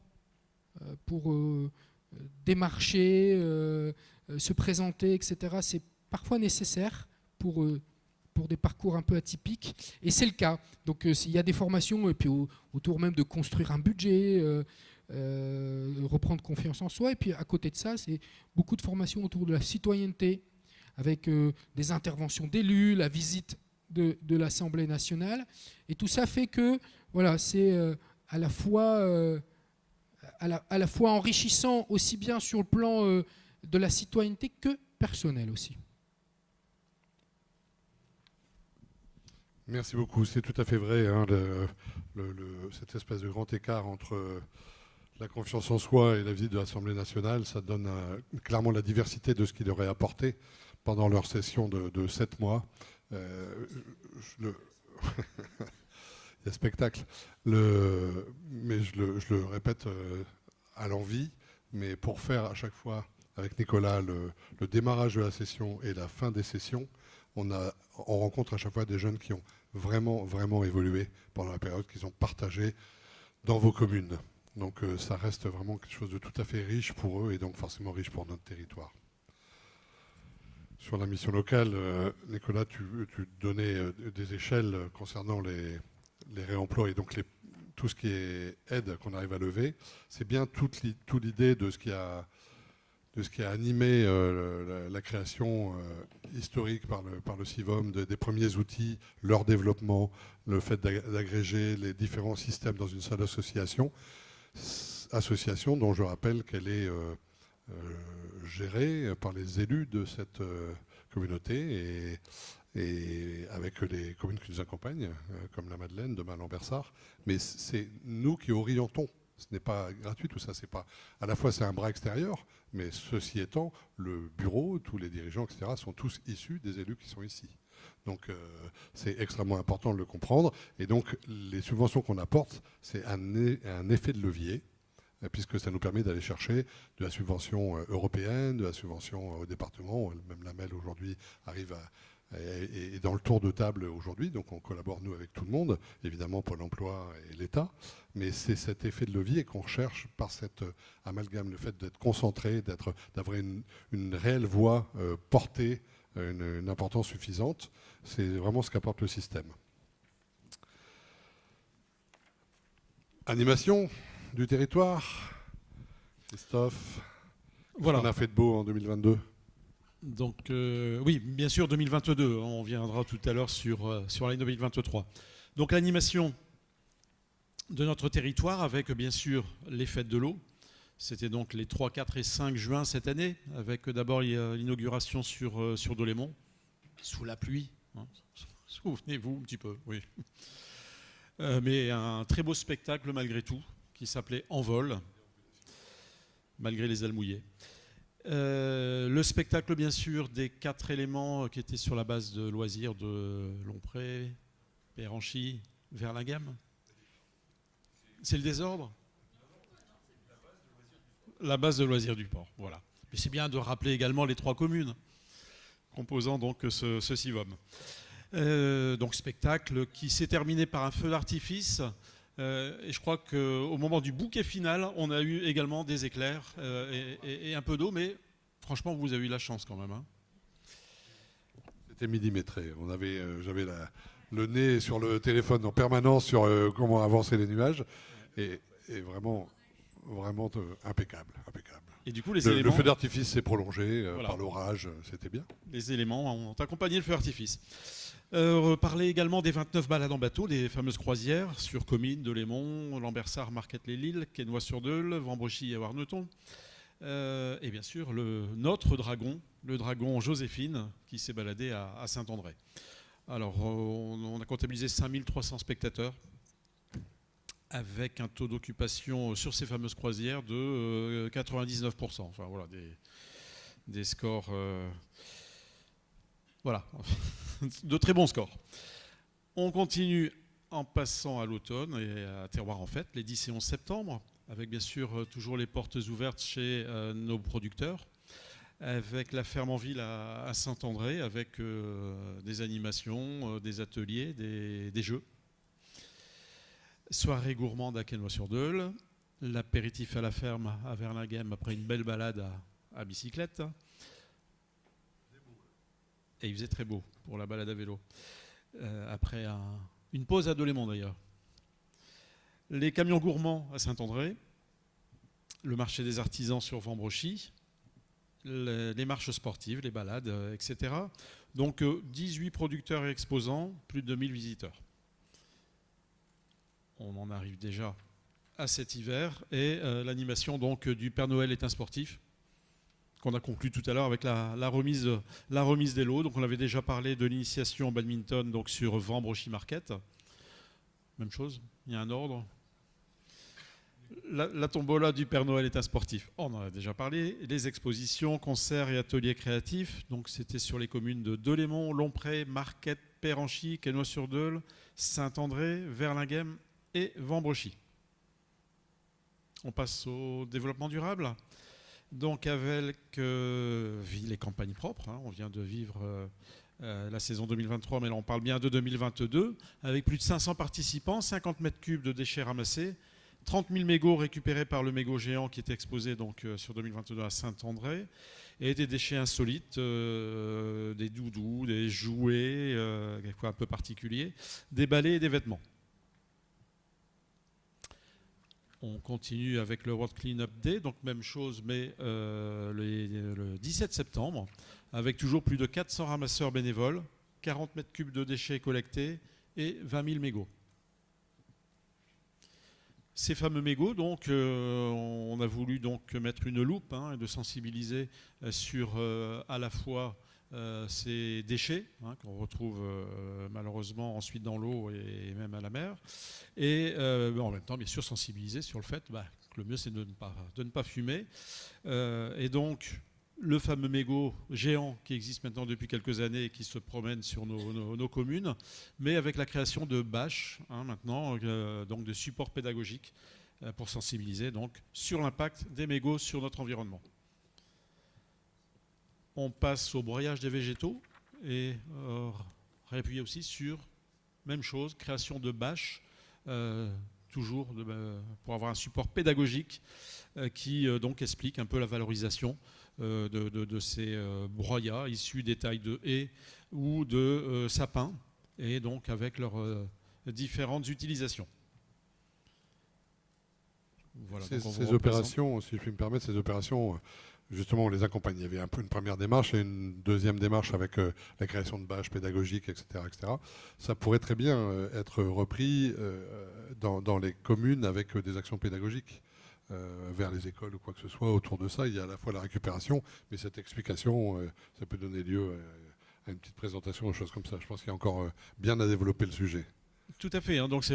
pour démarcher, se présenter, etc. C'est parfois nécessaire pour des parcours un peu atypiques. Et c'est le cas. Donc il y a des formations et puis autour même de construire un budget, reprendre confiance en soi. Et puis à côté de ça, c'est beaucoup de formations autour de la citoyenneté, avec des interventions d'élus, la visite de l'Assemblée nationale. Et tout ça fait que voilà, c'est à la fois enrichissant aussi bien sur le plan de la citoyenneté que personnel aussi. Merci beaucoup. C'est tout à fait vrai, hein, cette espèce de grand écart entre la confiance en soi et la visite de l'Assemblée nationale, ça donne clairement la diversité de ce qu'il aurait apporté pendant leur session de 7 mois. Il y a spectacle. Mais je le répète à l'envi, mais pour faire à chaque fois avec Nicolas le démarrage de la session et la fin des sessions, on rencontre à chaque fois des jeunes qui ont vraiment, vraiment évolué pendant la période qu'ils ont partagée dans vos communes. Donc ça reste vraiment quelque chose de tout à fait riche pour eux et donc forcément riche pour notre territoire. Sur la mission locale, Nicolas, tu donnais des échelles concernant les réemplois et donc tout ce qui est aide qu'on arrive à lever. C'est bien toute l'idée de ce qui a animé la création historique par le CIVOM des premiers outils, leur développement, le fait d'agréger les différents systèmes dans une seule association dont je rappelle qu'elle est gérée par les élus de cette communauté et avec les communes qui nous accompagnent, comme la Madeleine, demain Lambersart. Mais c'est nous qui orientons. Ce n'est pas gratuit, tout ça. C'est pas, à la fois, c'est un bras extérieur, mais ceci étant, le bureau, tous les dirigeants, etc., sont tous issus des élus qui sont ici. Donc, c'est extrêmement important de le comprendre. Et donc, les subventions qu'on apporte, c'est un effet de levier, puisque ça nous permet d'aller chercher de la subvention européenne, de la subvention au département. Même la MEL, aujourd'hui, arrive est dans le tour de table aujourd'hui, donc on collabore nous avec tout le monde, évidemment Pôle emploi et l'État, mais c'est cet effet de levier qu'on recherche par cet amalgame, le fait d'être concentré, d'avoir une réelle voix portée, une importance suffisante, c'est vraiment ce qu'apporte le système. Animation du territoire, Christophe, voilà. On a fait de beau en 2022. Donc oui, bien sûr 2022, on viendra tout à l'année 2023. Donc l'animation, de notre territoire, avec bien sûr les fêtes de l'eau. C'était donc les 3, 4 et 5 juin cette année, avec d'abord l'inauguration sur Dolémont, sous la pluie, hein. Souvenez-vous un petit peu, oui. Mais un très beau spectacle malgré tout, qui s'appelait Envol, malgré les ailes mouillées. Le spectacle, bien sûr, des 4 éléments qui étaient sur la base de loisirs de Lompré, Péranchy, Verlinghem. C'est le désordre ? La base de loisirs du port, voilà. Mais c'est bien de rappeler également les 3 communes composant donc ce CIVOM. Donc spectacle qui s'est terminé par un feu d'artifice. Et je crois qu'au moment du bouquet final, on a eu également des éclairs et un peu d'eau, mais franchement, vous avez eu la chance quand même. Hein. C'était millimétré. J'avais le nez sur le téléphone en permanence sur comment avancer les nuages. Et vraiment impeccable. Et du coup, le feu d'artifice s'est prolongé voilà. Par l'orage, c'était bien. Les éléments ont accompagné le feu d'artifice. Parler également des 29 balades en bateau, des fameuses croisières sur Comines, Delémont, Lambersart, Marquette-les-Lilles, Quesnoy-sur-Deûle, Vambrechy et Warneton. Et bien sûr, notre dragon, le dragon Joséphine, qui s'est baladé à Saint-André. Alors, on a comptabilisé 5300 spectateurs, avec un taux d'occupation sur ces fameuses croisières de 99%. Enfin voilà, des scores, voilà, de très bons scores. On continue en passant à l'automne et à Terroir en fête, les 10 et 11 septembre, avec bien sûr toujours les portes ouvertes chez nos producteurs, avec la ferme en ville à Saint-André, avec des animations, des ateliers, des jeux. Soirée gourmande à Quesnoy-sur-Deûle, l'apéritif à la ferme à Verlinghem après une belle balade à bicyclette. Et il faisait très beau pour la balade à vélo. Après une pause à Dolémont d'ailleurs. Les camions gourmands à Saint-André, le marché des artisans sur Vambrechy, les marches sportives, les balades, etc. Donc 18 producteurs et exposants, plus de 2000 visiteurs. On en arrive déjà à cet hiver et l'animation donc du Père Noël est un sportif qu'on a conclu tout à l'heure avec la remise des lots. Donc on avait déjà parlé de l'initiation au badminton donc sur Vambrechy Market. Même chose, il y a un ordre. La tombola du Père Noël est un sportif. On en a déjà parlé. Les expositions, concerts et ateliers créatifs. Donc c'était sur les communes de Delémont, Lompré, Marquette, Péranchy, Quesnoy-sur-Deûle, Saint-André, Verlinghem et Vambrechy. On passe au développement durable. Donc avec ville et campagne propre, hein, on vient de vivre la saison 2023, mais là on parle bien de 2022, avec plus de 500 participants, 50 mètres cubes de déchets ramassés, 30 000 mégots récupérés par le mégot géant qui est exposé donc, sur 2022 à Saint-André, et des déchets insolites, des doudous, des jouets, un peu particuliers, des balais et des vêtements. On continue avec le World Clean Up Day, donc même chose, mais le 17 septembre, avec toujours plus de 400 ramasseurs bénévoles, 40 mètres cubes de déchets collectés et 20 000 mégots. Ces fameux mégots, donc, on a voulu donc mettre une loupe et de sensibiliser sur à la fois ces déchets qu'on retrouve malheureusement ensuite dans l'eau et même à la mer, et en même temps bien sûr sensibiliser sur le fait que le mieux c'est de ne pas fumer, et donc le fameux mégot géant qui existe maintenant depuis quelques années et qui se promène sur nos communes, mais avec la création de bâches maintenant, donc de supports pédagogiques pour sensibiliser donc sur l'impact des mégots sur notre environnement. On passe au broyage des végétaux et réappuyer aussi sur, même chose, création de bâches, toujours pour avoir un support pédagogique qui donc explique un peu la valorisation de ces broyats issus des tailles de haies ou de sapins, et donc avec leurs différentes utilisations. Voilà, ces opérations, si je puis me permettre, ces opérations justement, on les accompagne. Il y avait un peu une première démarche et une deuxième démarche avec la création de bâches pédagogiques, etc., etc. Ça pourrait très bien être repris dans les communes avec des actions pédagogiques vers les écoles ou quoi que ce soit. Autour de ça, il y a à la fois la récupération, mais cette explication, ça peut donner lieu à une petite présentation, des choses comme ça. Je pense qu'il y a encore bien à développer le sujet. Tout à fait. Donc c'est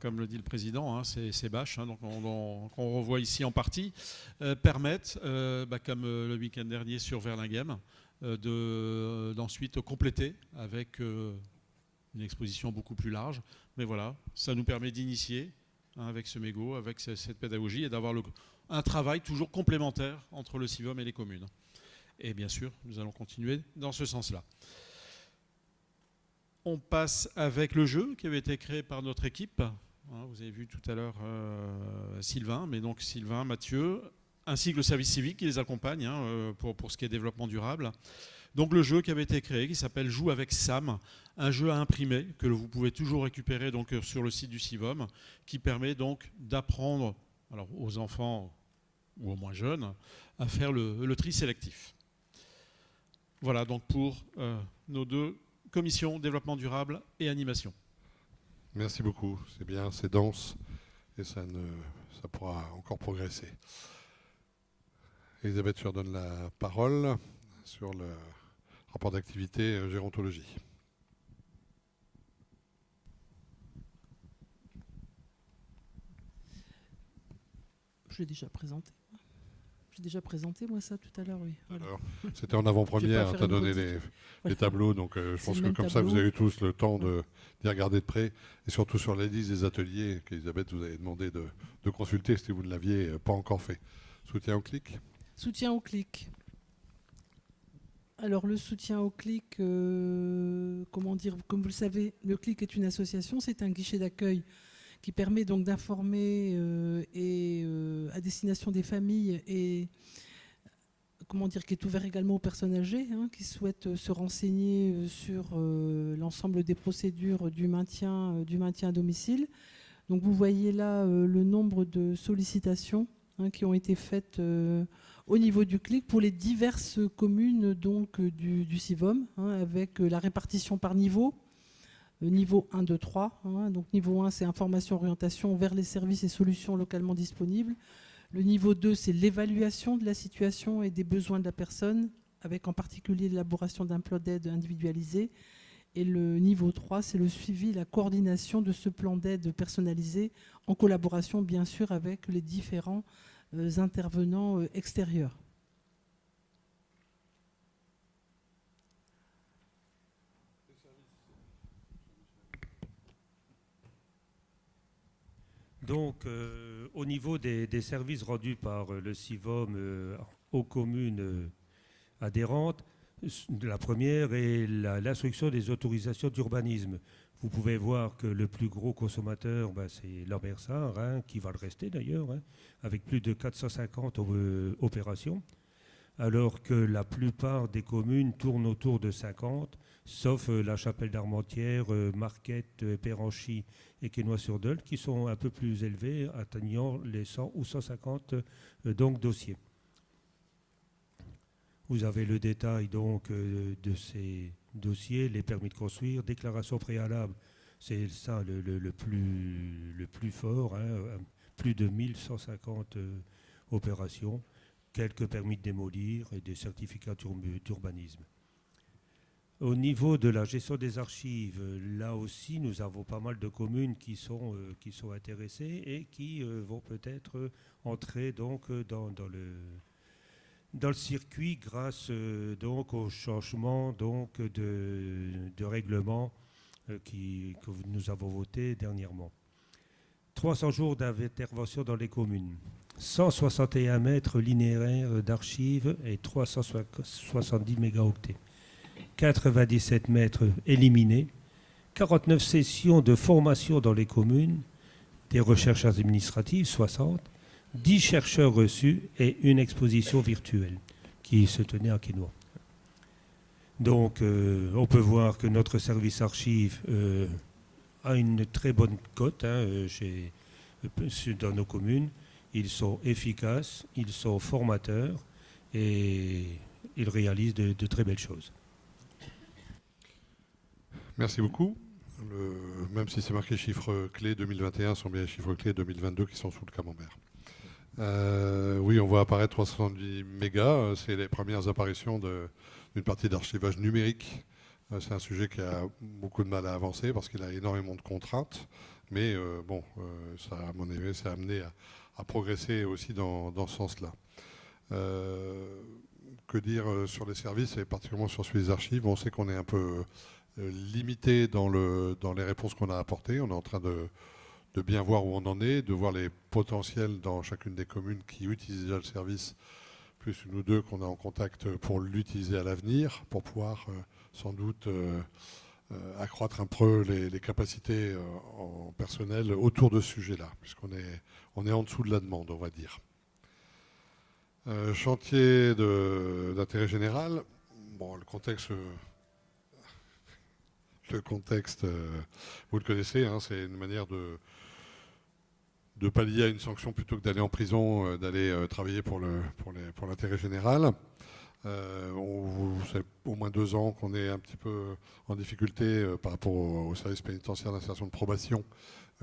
comme le dit le président, ces bâches, donc qu'on revoit ici en partie, permettent, comme le week-end dernier sur Verlinghem, d'ensuite compléter avec une exposition beaucoup plus large. Mais voilà, ça nous permet d'initier avec ce mégot, avec cette pédagogie, et d'avoir un travail toujours complémentaire entre le CIVOM et les communes. Et bien sûr, nous allons continuer dans ce sens-là. On passe avec le jeu qui avait été créé par notre équipe. Vous avez vu tout à l'heure Sylvain, mais donc Sylvain, Mathieu, ainsi que le service civique qui les accompagne pour ce qui est développement durable. Donc le jeu qui avait été créé, qui s'appelle Joue avec Sam, un jeu à imprimer que vous pouvez toujours récupérer donc sur le site du CIVOM, qui permet donc d'apprendre aux enfants ou aux moins jeunes à faire le tri sélectif. Voilà donc pour nos deux commissions développement durable et animation. Merci beaucoup. C'est bien, c'est dense et ça pourra encore progresser. Elisabeth, je leur donne la parole sur le rapport d'activité gérontologie. Je l'ai déjà présenté. J'ai déjà présenté, moi, ça, tout à l'heure, oui. Voilà. Alors, c'était en avant-première, tu as donné les tableaux, donc je pense que comme ça, vous avez eu tous le temps d'y regarder de près, et surtout sur la liste des ateliers qu'Elisabeth vous avait demandé de consulter si vous ne l'aviez pas encore fait. Soutien au clic ? Soutien au clic. Alors, le soutien au clic, comment dire, comme vous le savez, le clic est une association, c'est un guichet d'accueil qui permet donc d'informer à destination des familles et comment dire, qui est ouvert également aux personnes âgées qui souhaitent se renseigner sur l'ensemble des procédures du maintien à domicile. Donc vous voyez là le nombre de sollicitations qui ont été faites au niveau du clic pour les diverses communes donc, du CIVOM, avec la répartition par niveau. Niveau 1, 2, 3. Donc niveau 1, c'est information, orientation vers les services et solutions localement disponibles. Le niveau 2, c'est l'évaluation de la situation et des besoins de la personne, avec en particulier l'élaboration d'un plan d'aide individualisé. Et le niveau 3, c'est le suivi, la coordination de ce plan d'aide personnalisé, en collaboration bien sûr avec les différents intervenants extérieurs. Donc, au niveau des services rendus par le CIVOM aux communes adhérentes, la première est l'instruction des autorisations d'urbanisme. Vous pouvez voir que le plus gros consommateur, c'est Lambersart, qui va le rester d'ailleurs, avec plus de 450 opérations, alors que la plupart des communes tournent autour de 50, sauf la Chapelle d'Armentières, Marquette, Péranchy et Quesnoy-sur-Dole, qui sont un peu plus élevés, atteignant les 100 ou 150 dossiers. Vous avez le détail donc de ces dossiers, les permis de construire, déclaration préalable, c'est ça le plus fort, plus de 1150 opérations, quelques permis de démolir et des certificats d'urbanisme. Au niveau de la gestion des archives, là aussi, nous avons pas mal de communes qui sont intéressées et qui vont peut-être entrer donc dans le circuit grâce donc au changement donc de règlement que nous avons voté dernièrement. 300 jours d'intervention dans les communes, 161 mètres linéaires d'archives et 370 mégaoctets. 97 mètres éliminés, 49 sessions de formation dans les communes, des recherches administratives, 60, 10 chercheurs reçus et une exposition virtuelle qui se tenait à Quesnoy. Donc, on peut voir que notre service archive a une très bonne cote dans nos communes. Ils sont efficaces, ils sont formateurs et ils réalisent de très belles choses. Merci beaucoup. Même si c'est marqué chiffres clés 2021, ce sont bien les chiffres clés 2022 qui sont sous le camembert. Oui, on voit apparaître 370 mégas. C'est les premières apparitions d'une partie d'archivage numérique. C'est un sujet qui a beaucoup de mal à avancer parce qu'il a énormément de contraintes. Mais ça, à mon avis, ça a amené à progresser aussi dans ce sens-là. Que dire sur les services et particulièrement sur celui des archives? On sait qu'on est un peu limité dans les réponses qu'on a apportées. On est en train de bien voir où on en est, de voir les potentiels dans chacune des communes qui utilisent déjà le service, plus une ou deux qu'on a en contact pour l'utiliser à l'avenir, pour pouvoir sans doute accroître un peu les capacités en personnel autour de ce sujet-là, puisqu'on est en dessous de la demande, on va dire. Chantier d'intérêt général. Bon, le contexte, vous le connaissez, hein, c'est une manière de pallier à une sanction plutôt que d'aller en prison, d'aller travailler pour l'intérêt général. C'est au moins 2 ans qu'on est un petit peu en difficulté par rapport au service pénitentiaire d'insertion de probation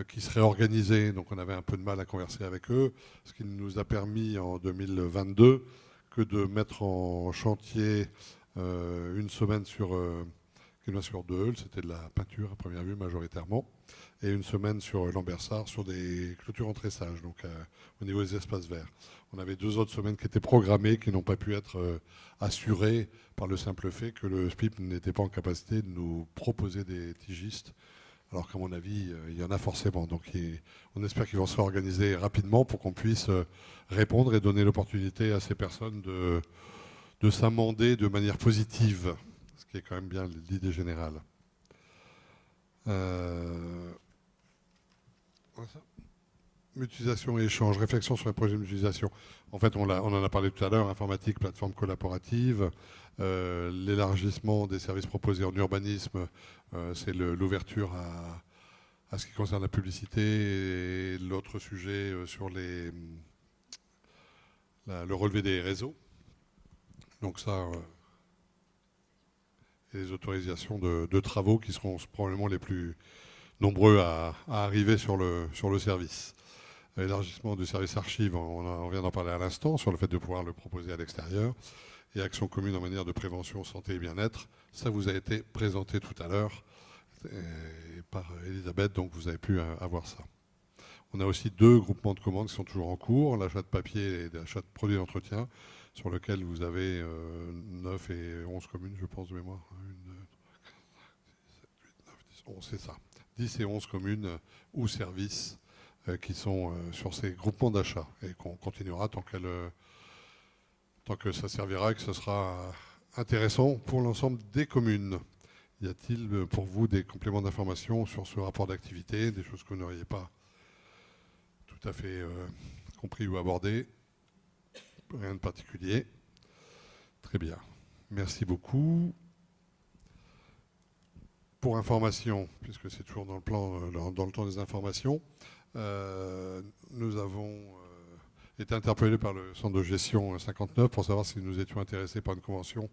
qui se réorganisait. Donc on avait un peu de mal à converser avec eux, ce qui nous a permis en 2022 que de mettre en chantier une semaine sur Deûle, c'était de la peinture à première vue majoritairement, et une semaine sur Lambersart sur des clôtures en tressage, donc au niveau des espaces verts. On avait 2 autres semaines qui étaient programmées, qui n'ont pas pu être assurées par le simple fait que le SPIP n'était pas en capacité de nous proposer des tigistes, alors qu'à mon avis, il y en a forcément. Donc on espère qu'ils vont se réorganiser rapidement pour qu'on puisse répondre et donner l'opportunité à ces personnes de s'amender de manière positive, ce qui est quand même bien l'idée générale. Mutualisation et échange, réflexion sur les projets de mutualisation. En fait, on en a parlé tout à l'heure, informatique, plateforme collaborative, l'élargissement des services proposés en urbanisme, c'est l'ouverture à ce qui concerne la publicité, et l'autre sujet sur le relevé des réseaux. Donc ça, et les autorisations de travaux qui seront probablement les plus nombreux à arriver sur le service. Élargissement du service archive, on vient d'en parler à l'instant, sur le fait de pouvoir le proposer à l'extérieur. Et action commune en matière de prévention, santé et bien-être, ça vous a été présenté tout à l'heure par Elisabeth, donc vous avez pu avoir ça. On a aussi 2 groupements de commandes qui sont toujours en cours, l'achat de papier et l'achat de produits d'entretien, sur lequel vous avez 9 et 11 communes, je pense, de mémoire. 1, 2, 3, 4, 5, 6, 7, 8, 9, 10, 11, c'est ça. 10 et 11 communes ou services qui sont sur ces groupements d'achat et qu'on continuera tant que ça servira et que ce sera intéressant pour l'ensemble des communes. Y a-t-il pour vous des compléments d'information sur ce rapport d'activité, des choses que vous n'auriez pas tout à fait compris ou abordées? Rien de particulier. Très bien. Merci beaucoup. Pour information, puisque c'est toujours dans le temps des informations, nous avons été interpellés par le centre de gestion 59 pour savoir si nous étions intéressés par une convention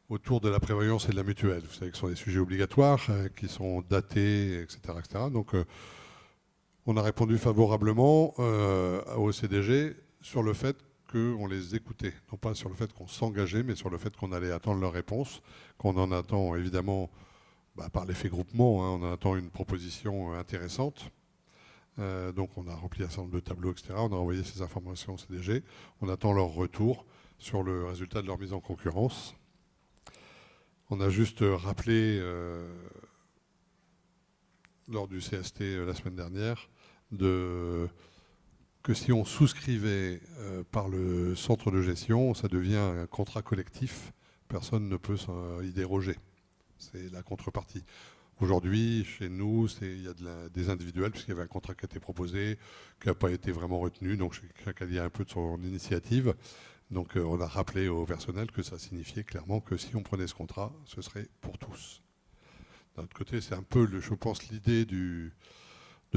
autour de la prévoyance et de la mutuelle. Vous savez que ce sont des sujets obligatoires qui sont datés, etc. etc. Donc on a répondu favorablement au CDG sur le fait qu'on les écoutait. Non pas sur le fait qu'on s'engageait, mais sur le fait qu'on allait attendre leur réponse, qu'on en attend évidemment par l'effet groupement, hein, on en attend une proposition intéressante. Donc on a rempli un certain nombre de tableaux, etc. On a envoyé ces informations au CDG. On attend leur retour sur le résultat de leur mise en concurrence. On a juste rappelé lors du CST la semaine dernière que si on souscrivait par le centre de gestion, ça devient un contrat collectif. Personne ne peut y déroger. C'est la contrepartie. Aujourd'hui, chez nous, il y a des individuels, puisqu'il y avait un contrat qui a été proposé, qui n'a pas été vraiment retenu, donc chacun y a un peu de son initiative. Donc on a rappelé au personnel que ça signifiait clairement que si on prenait ce contrat, ce serait pour tous. D'un autre côté, c'est un peu, je pense, l'idée de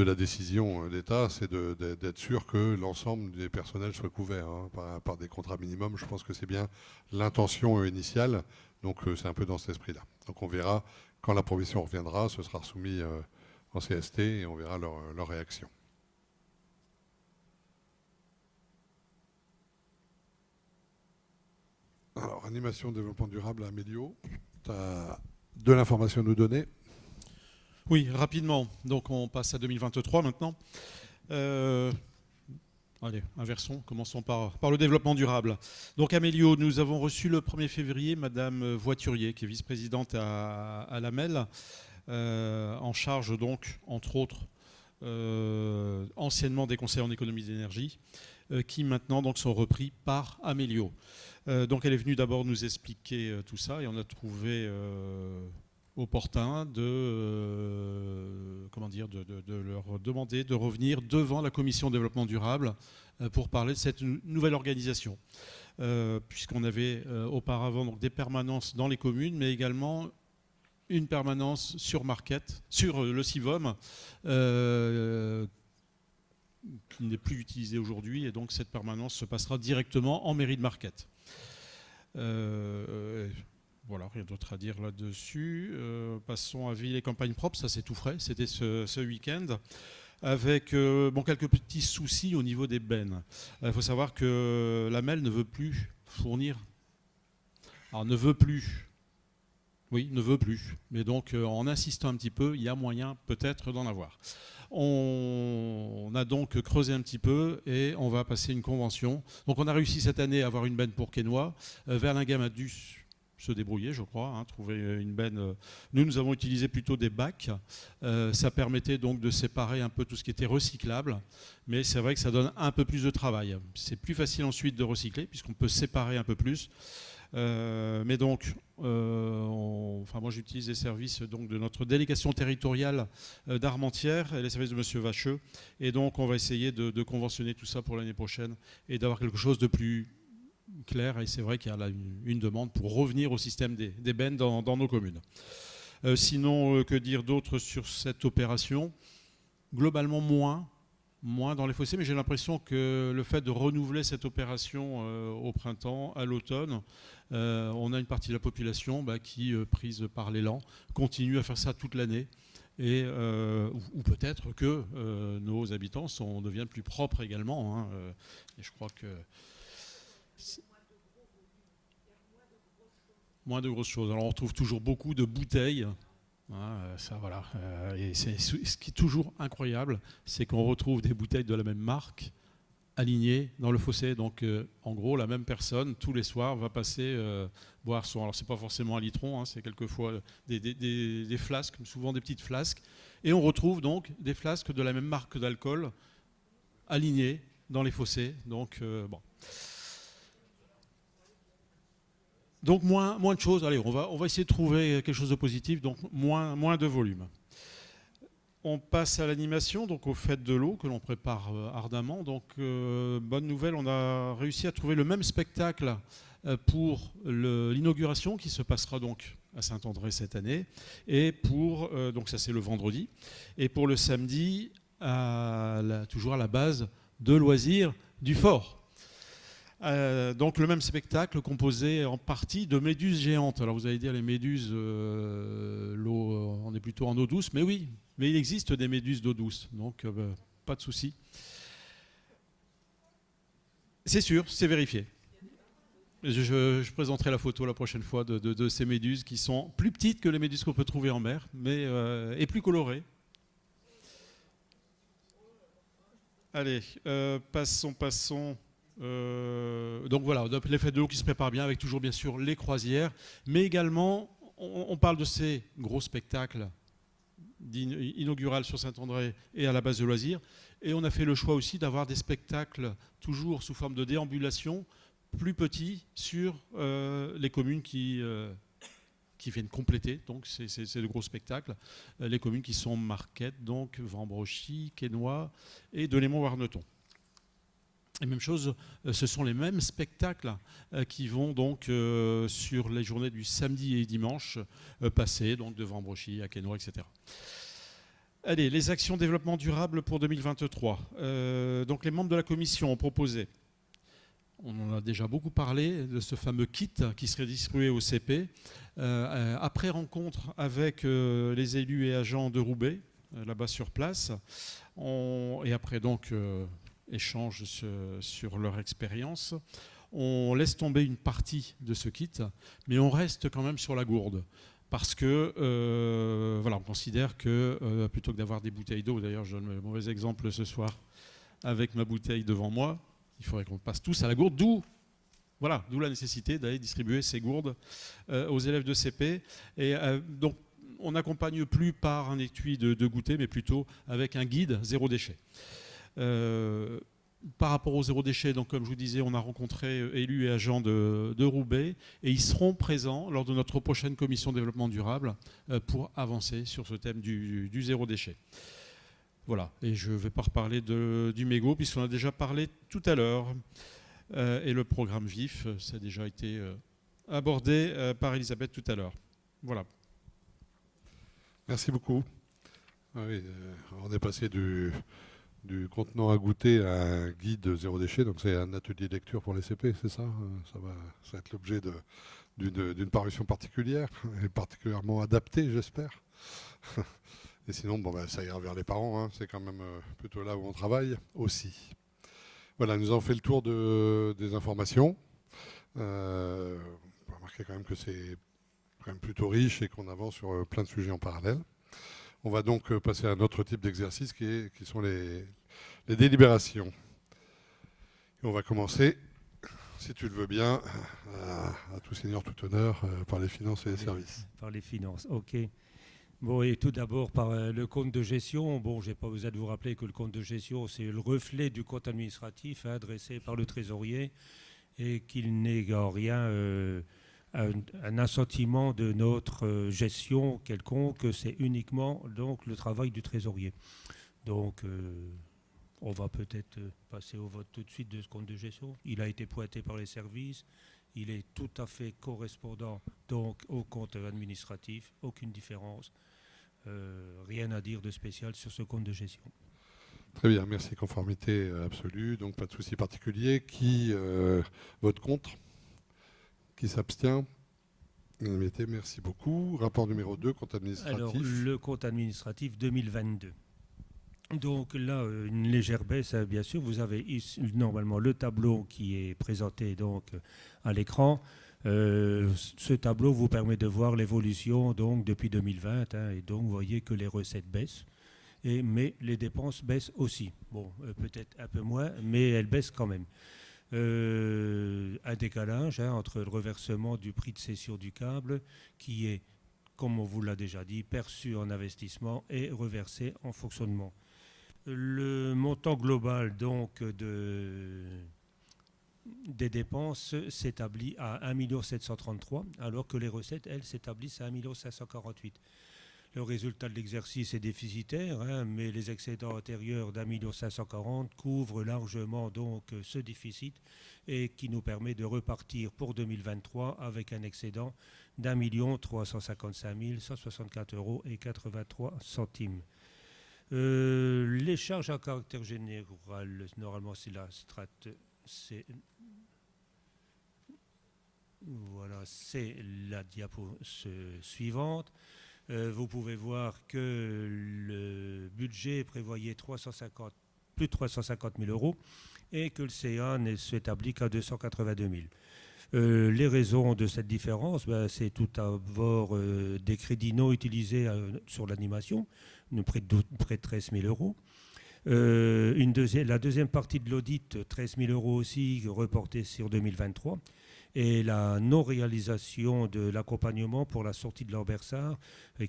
la décision d'État, c'est d'être sûr que l'ensemble des personnels soit couvert par des contrats minimums. Je pense que c'est bien l'intention initiale. Donc c'est un peu dans cet esprit-là. Donc on verra, quand la provision reviendra, ce sera soumis en CST et on verra leur réaction. Alors, animation, développement durable à Amélio. Tu as de l'information à nous donner? Oui, rapidement. Donc on passe à 2023 maintenant. Allez, inversons, commençons par le développement durable. Donc Amélio, nous avons reçu le 1er février Madame Voiturier, qui est vice-présidente à la MEL, en charge donc, entre autres, anciennement des conseils en économie d'énergie, qui maintenant donc, sont repris par Amélio. Donc elle est venue d'abord nous expliquer tout ça et on a trouvé opportun de leur demander de revenir devant la commission développement durable pour parler de cette nouvelle organisation. Puisqu'on avait auparavant donc, des permanences dans les communes, mais également une permanence sur le CIVOM, qui n'est plus utilisée aujourd'hui, et donc cette permanence se passera directement en mairie de Marquette. Voilà, rien d'autre à dire là-dessus. Passons à ville et campagne propre, ça c'est tout frais, c'était ce week-end, avec quelques petits soucis au niveau des bennes. Il faut savoir que la MEL ne veut plus fournir... Alors ne veut plus, mais donc en insistant un petit peu, il y a moyen peut-être d'en avoir. On a donc creusé un petit peu et on va passer une convention. Donc on a réussi cette année à avoir une benne pour Quesnoy. Verlinghem a dû se débrouiller, je crois, trouver une benne. Nous avons utilisé plutôt des bacs. Ça permettait donc de séparer un peu tout ce qui était recyclable, mais c'est vrai que ça donne un peu plus de travail. C'est plus facile ensuite de recycler puisqu'on peut séparer un peu plus. Mais donc, moi j'utilise les services donc, de notre délégation territoriale d'Armentières et les services de M. Vacheux. Et donc on va essayer de conventionner tout ça pour l'année prochaine et d'avoir quelque chose de plus clair. Et c'est vrai qu'il y a là une demande pour revenir au système des bennes dans nos communes. Sinon, que dire d'autre sur cette opération? Globalement moins dans les fossés, mais j'ai l'impression que le fait de renouveler cette opération au printemps, à l'automne, on a une partie de la population qui, prise par l'élan, continue à faire ça toute l'année. Et, ou peut-être que nos habitants deviennent plus propres également. Et je crois que... Moins de grosses choses. Alors on retrouve toujours beaucoup de bouteilles. Ça, voilà. Et ce qui est toujours incroyable, c'est qu'on retrouve des bouteilles de la même marque alignées dans le fossé. Donc, en gros, la même personne, tous les soirs, va passer boire son... Alors, c'est pas forcément un litron, c'est quelquefois des flasques, souvent des petites flasques. Et on retrouve donc des flasques de la même marque d'alcool alignées dans les fossés. Donc, bon... Donc moins de choses. Allez, on va essayer de trouver quelque chose de positif, donc moins de volume. On passe à l'animation, donc aux fêtes de l'eau que l'on prépare ardemment. Donc bonne nouvelle, on a réussi à trouver le même spectacle pour l'inauguration qui se passera donc à Saint-André cette année, et pour donc ça c'est le vendredi, et pour le samedi toujours à la base de loisirs du Fort. Donc le même spectacle composé en partie de méduses géantes. Alors vous allez dire les méduses, l'eau, on est plutôt en eau douce, mais oui, mais il existe des méduses d'eau douce, donc pas de souci. C'est sûr, c'est vérifié. Je présenterai la photo la prochaine fois de ces méduses qui sont plus petites que les méduses qu'on peut trouver en mer, mais et plus colorées. Allez, passons. Donc voilà, les fêtes de l'eau qui se préparent bien, avec toujours bien sûr les croisières, mais également on parle de ces gros spectacles inaugurales sur Saint-André et à la base de loisirs, et on a fait le choix aussi d'avoir des spectacles toujours sous forme de déambulation plus petits sur les communes qui viennent compléter, donc c'est de gros spectacles, les communes qui sont Marquette, donc Vambrochy, Quesnoy et Delémont-Warneton. Et même chose, ce sont les mêmes spectacles qui vont donc sur les journées du samedi et dimanche passer donc de Vambrochy à Quesnoy, etc. Allez, les actions développement durable pour 2023. Donc les membres de la commission ont proposé, on en a déjà beaucoup parlé, de ce fameux kit qui serait distribué au CP, après rencontre avec les élus et agents de Roubaix, là-bas sur place, et après donc échange sur leur expérience. On laisse tomber une partie de ce kit, mais on reste quand même sur la gourde. Parce que voilà, on considère que plutôt que d'avoir des bouteilles d'eau, d'ailleurs je donne le mauvais exemple ce soir avec ma bouteille devant moi, il faudrait qu'on passe tous à la gourde, d'où la nécessité d'aller distribuer ces gourdes aux élèves de CP. Et donc on n'accompagne plus par un étui de goûter, mais plutôt avec un guide zéro déchet. Par rapport au zéro déchet, donc comme je vous disais, on a rencontré élus et agents de Roubaix et ils seront présents lors de notre prochaine commission développement durable pour avancer sur ce thème du zéro déchet. Voilà, et je ne vais pas reparler du mégot puisqu'on a déjà parlé tout à l'heure. Et le programme VIF, ça a déjà été abordé par Elisabeth tout à l'heure. Voilà. Merci beaucoup. Ah oui, on est passé du contenant à goûter à un guide zéro déchet, donc c'est un atelier de lecture pour les CP, c'est ça? Ça va être l'objet d'une parution particulière, et particulièrement adaptée, j'espère. Et sinon, ça ira vers les parents, hein. C'est quand même plutôt là où on travaille aussi. Voilà, nous avons fait le tour des informations. On va remarquer quand même que c'est quand même plutôt riche et qu'on avance sur plein de sujets en parallèle. On va donc passer à un autre type d'exercice qui sont les délibérations. Et on va commencer, si tu le veux bien, à tout seigneur, tout honneur, par les finances et les services. Par les finances, ok. Bon, et tout d'abord par le compte de gestion. Bon, je n'ai pas besoin de vous rappeler que le compte de gestion, c'est le reflet du compte administratif dressé par le trésorier et qu'il n'est en rien un assentiment de notre gestion quelconque, c'est uniquement donc le travail du trésorier. Donc, on va peut-être passer au vote tout de suite de ce compte de gestion. Il a été pointé par les services. Il est tout à fait correspondant donc au compte administratif. Aucune différence. Rien à dire de spécial sur ce compte de gestion. Très bien, merci. Conformité absolue, donc pas de souci particulier. Qui vote contre? Qui s'abstient? Unanimité, merci beaucoup. Rapport numéro 2, compte administratif. Alors, le compte administratif 2022. Donc là, une légère baisse, bien sûr. Vous avez normalement le tableau qui est présenté donc à l'écran. Ce tableau vous permet de voir l'évolution donc depuis 2020. Et donc, vous voyez que les recettes baissent. Mais les dépenses baissent aussi. Bon, peut-être un peu moins, mais elles baissent quand même. Un décalage entre le reversement du prix de cession du câble qui est, comme on vous l'a déjà dit, perçu en investissement et reversé en fonctionnement. Le montant global donc des dépenses s'établit à 1 733 000 alors que les recettes, elles, s'établissent à 1 548 000. Le résultat de l'exercice est déficitaire, mais les excédents antérieurs d'1 540 000 couvrent largement donc ce déficit et qui nous permet de repartir pour 2023 avec un excédent d'1 355 164 € et 83 centimes. Les charges à caractère général, normalement c'est la strate, voilà, c'est la diapo suivante. Vous pouvez voir que le budget prévoyait plus de 350 000 € et que le CA ne s'établit qu'à 282 000. Les raisons de cette différence, c'est tout d'abord des crédits non utilisés sur l'animation, près de 13 000 €. La deuxième partie de l'audit, 13 000 € aussi, reportée sur 2023. Et la non-réalisation de l'accompagnement pour la sortie de l'Ambersart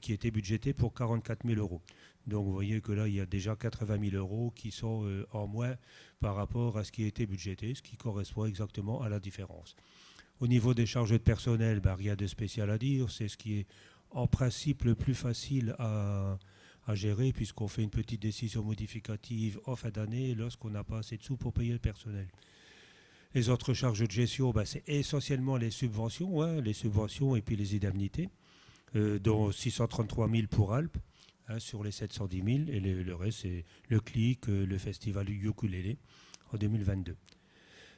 qui était budgété pour 44 000 €. Donc vous voyez que là, il y a déjà 80 000 € qui sont en moins par rapport à ce qui a été budgété, ce qui correspond exactement à la différence. Au niveau des charges de personnel, rien de spécial à dire. C'est ce qui est en principe le plus facile à gérer puisqu'on fait une petite décision modificative en fin d'année lorsqu'on n'a pas assez de sous pour payer le personnel. Les autres charges de gestion, c'est essentiellement les subventions et puis les indemnités, dont 633 000 pour Alpes, sur les 710 000, et le reste, c'est le CLIC, le festival du ukulélé en 2022.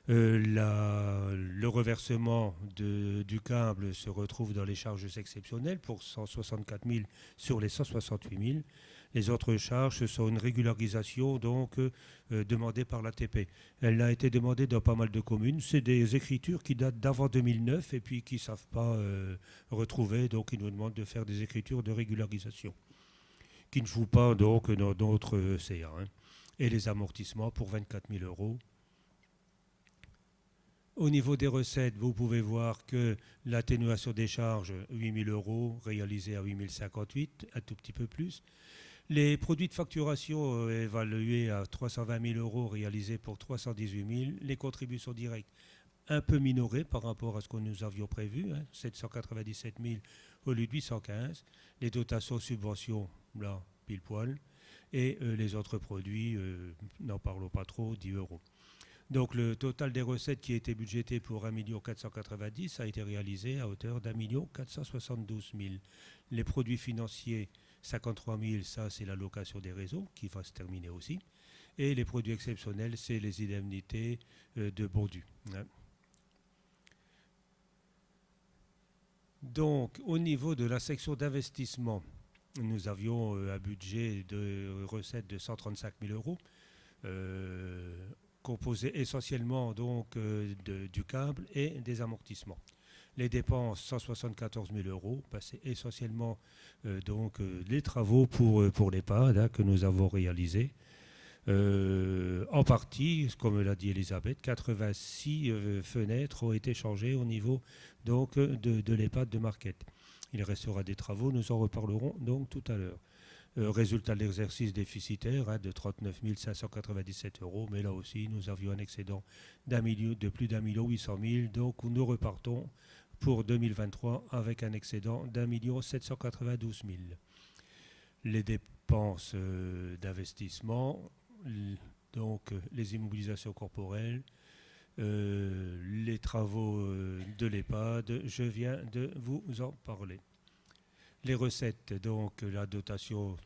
Le reversement du câble se retrouve dans les charges exceptionnelles pour 164 000 sur les 168 000. Les autres charges, ce sont une régularisation donc, demandée par l'ATP. Elle a été demandée dans pas mal de communes. C'est des écritures qui datent d'avant 2009 et puis qui ne savent pas retrouver. Donc, ils nous demandent de faire des écritures de régularisation qui ne jouent pas donc, dans d'autres CA. Hein. Et les amortissements pour 24 000 €. Au niveau des recettes, vous pouvez voir que l'atténuation des charges, 8 000 € réalisée à 8 058, un tout petit peu plus. Les produits de facturation évalués à 320 000 € réalisés pour 318 000. Les contributions directes un peu minorées par rapport à ce que nous avions prévu, hein, 797 000 au lieu de 815. Les dotations subventions, là, pile poil. Et les autres produits, n'en parlons pas trop, 10 €. Donc le total des recettes qui a été budgété pour 1 490 000 a été réalisé à hauteur d'1 472 000. Les produits financiers, 53 000, ça c'est la location des réseaux qui va se terminer aussi. Et les produits exceptionnels, c'est les indemnités de Bondu. Hein. Donc au niveau de la section d'investissement, nous avions un budget de recettes de 135 000 €. Composé essentiellement donc du câble et des amortissements. Les dépenses, 174 000 €, c'est essentiellement donc les travaux pour l'EHPAD hein, que nous avons réalisés. En partie, comme l'a dit Elisabeth, 86 fenêtres ont été changées au niveau donc, de l'EHPAD de Marquette. Il restera des travaux, nous en reparlerons donc tout à l'heure. Résultat de l'exercice déficitaire hein, de 39 597 €, mais là aussi nous avions un excédent de plus d'1 800 000 €, donc nous repartons pour 2023 avec un excédent d'1 792 000 €. Les dépenses d'investissement, donc les immobilisations corporelles, les travaux de l'EHPAD, je viens de vous en parler. Les recettes, donc la dotation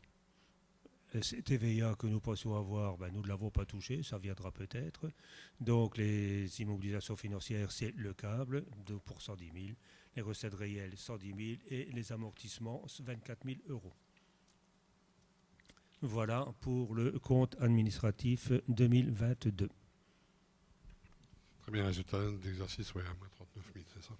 TVA que nous pensions avoir, ben, nous ne l'avons pas touché, ça viendra peut-être. Donc les immobilisations financières, c'est le câble pour 110 000, les recettes réelles 110 000 et les amortissements 24 000 €. Voilà pour le compte administratif 2022. Très bien, résultat d'exercice, oui, à moins 39 000, c'est ça.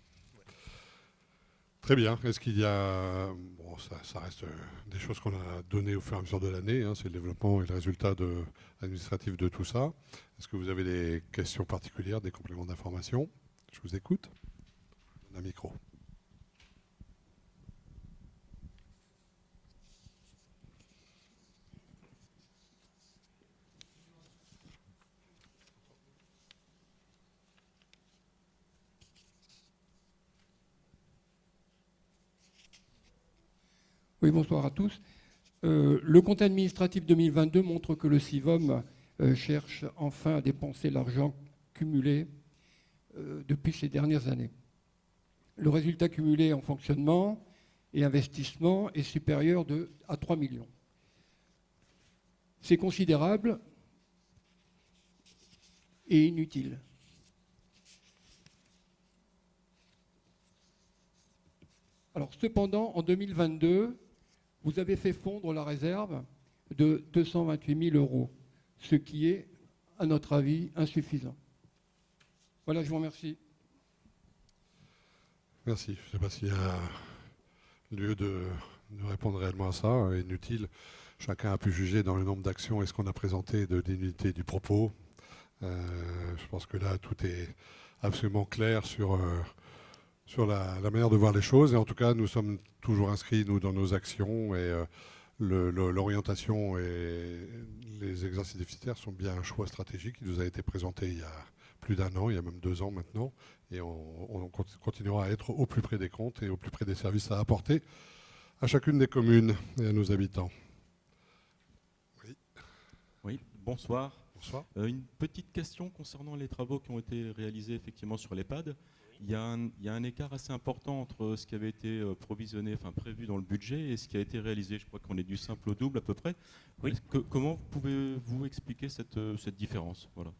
Très bien. Est-ce qu'il y a... Bon, ça reste des choses qu'on a données au fur et à mesure de l'année. Hein, c'est le développement et le résultat administratif de tout ça. Est-ce que vous avez des questions particulières, des compléments d'information? Je vous écoute. Un micro. Oui, bonsoir à tous. Le compte administratif 2022 montre que le CIVOM cherche enfin à dépenser l'argent cumulé depuis ces dernières années. Le résultat cumulé en fonctionnement et investissement est supérieur à 3 millions. C'est considérable et inutile. Alors, cependant, en 2022, vous avez fait fondre la réserve de 228 000 €, ce qui est, à notre avis, insuffisant. Voilà, je vous remercie. Merci. Je ne sais pas s'il y a lieu de répondre réellement à ça. Inutile. Chacun a pu juger dans le nombre d'actions et ce qu'on a présenté de l'unité du propos. Je pense que là, tout est absolument clair sur la manière de voir les choses. Et en tout cas, nous sommes toujours inscrits, nous, dans nos actions. Et l'orientation et les exercices déficitaires sont bien un choix stratégique qui nous a été présenté il y a plus d'1 an, il y a même 2 ans maintenant. Et on continuera à être au plus près des comptes et au plus près des services à apporter à chacune des communes et à nos habitants. Oui, bonsoir. Bonsoir. Une petite question concernant les travaux qui ont été réalisés effectivement sur l'EHPAD. il y a un écart assez important entre ce qui avait été provisionné, enfin prévu dans le budget et ce qui a été réalisé. Je crois qu'on est du simple au double à peu près. Oui. Comment pouvez-vous expliquer cette différence? Voilà.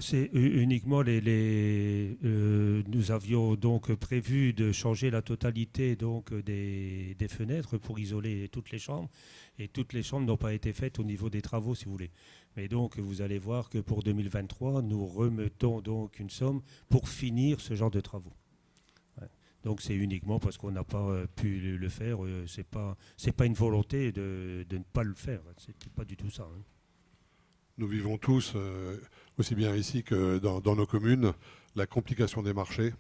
C'est uniquement nous avions donc prévu de changer la totalité donc des fenêtres pour isoler toutes les chambres, et toutes les chambres n'ont pas été faites au niveau des travaux, si vous voulez. Mais donc vous allez voir que pour 2023, nous remettons donc une somme pour finir ce genre de travaux. Ouais. Donc c'est uniquement parce qu'on n'a pas pu le faire. C'est pas une volonté de ne pas le faire. C'était pas du tout ça. Hein. Nous vivons tous, aussi bien ici que dans nos communes, la complication des marchés.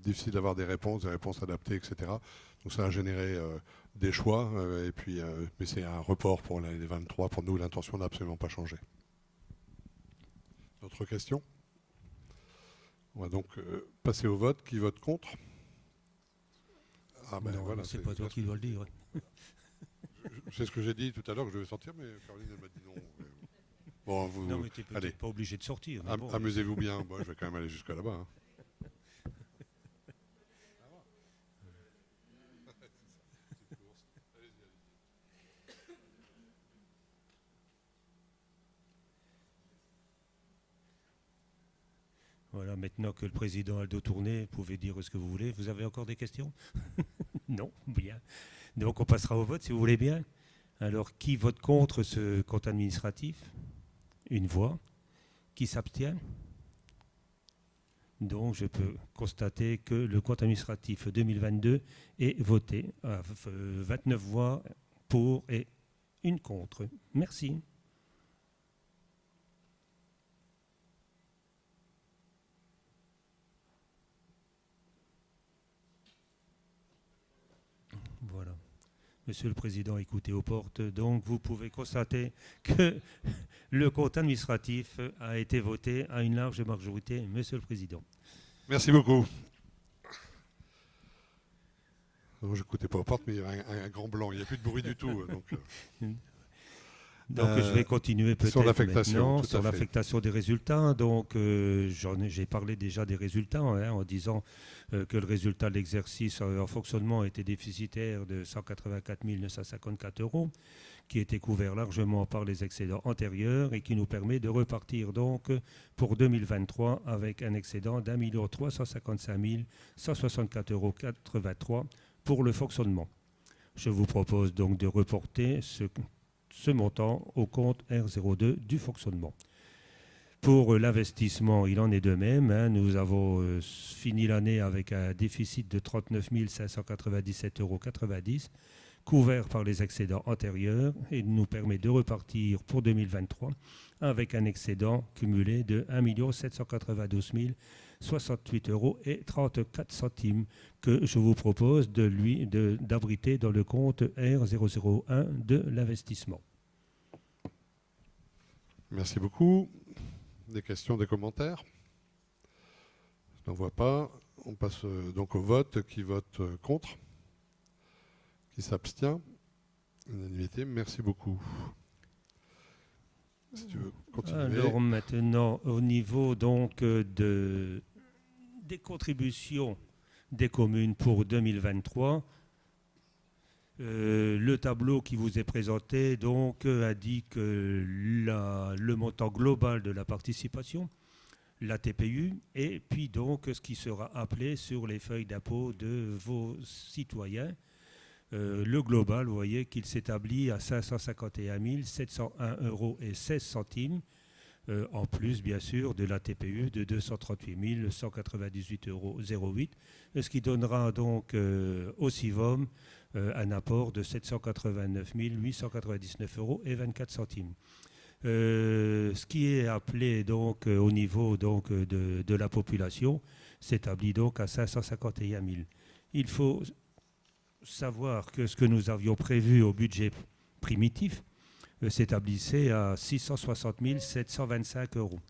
Difficile d'avoir des réponses adaptées, etc. Donc ça a généré des choix, mais c'est un report pour l'année 23. Pour nous, l'intention n'a absolument pas changé. D'autres questions? On va donc passer au vote. Qui vote contre? Ah ben non, voilà, c'est pas toi qui dois le dire. C'est ce que j'ai dit tout à l'heure que je devais sortir, mais Caroline elle m'a dit non. Bon, non, mais tu n'es peut-être pas obligé de sortir. Bon, amusez-vous bien. Bon, je vais quand même aller jusqu'à là-bas. Hein. Voilà, maintenant que le président a le dos tourné, vous pouvez dire ce que vous voulez. Vous avez encore des questions? Non, bien. Donc on passera au vote si vous voulez bien. Alors, qui vote contre ce compte administratif? Une voix. Qui s'abstient? Donc je peux constater que le compte administratif 2022 est voté à 29 voix pour et une contre. Merci. Voilà. Monsieur le Président, écoutez aux portes. Donc, vous pouvez constater que le compte administratif a été voté à une large majorité, Monsieur le Président. Merci beaucoup. Je n'écoutais pas aux portes, mais il y a un grand blanc. Il n'y a plus de bruit du tout. Donc je vais continuer peut-être maintenant sur l'affectation des résultats. Donc j'ai parlé déjà des résultats en disant que le résultat de l'exercice en fonctionnement était déficitaire de 184 954 €, qui était couvert largement par les excédents antérieurs et qui nous permet de repartir donc pour 2023 avec un excédent d'1 355 164,83 € pour le fonctionnement. Je vous propose donc de reporter ce montant au compte R02 du fonctionnement. Pour l'investissement, il en est de même. Nous avons fini l'année avec un déficit de 39 597,90 € couvert par les excédents antérieurs et nous permet de repartir pour 2023 avec un excédent cumulé de 1 792 068,34 € que je vous propose d'abriter dans le compte R001 de l'investissement. Merci beaucoup. Des questions, des commentaires? Je n'en vois pas. On passe donc au vote. Qui vote contre? Qui s'abstient? Unanimité. Merci beaucoup. Si tu veux continuer. Alors maintenant, au niveau donc des contributions des communes pour 2023, le tableau qui vous est présenté donc indique le montant global de la participation, la TPU, et puis donc ce qui sera appelé sur les feuilles d'impôt de vos citoyens. Le global, vous voyez qu'il s'établit à 551 701,16 €, en plus bien sûr de la TPU de 238 198,08 €, ce qui donnera donc au CIVOM un apport de 789 899,24 €. Ce qui est appelé donc au niveau donc de la population s'établit donc à 551 000. Il faut savoir que ce que nous avions prévu au budget primitif s'établissait à 660 725 €.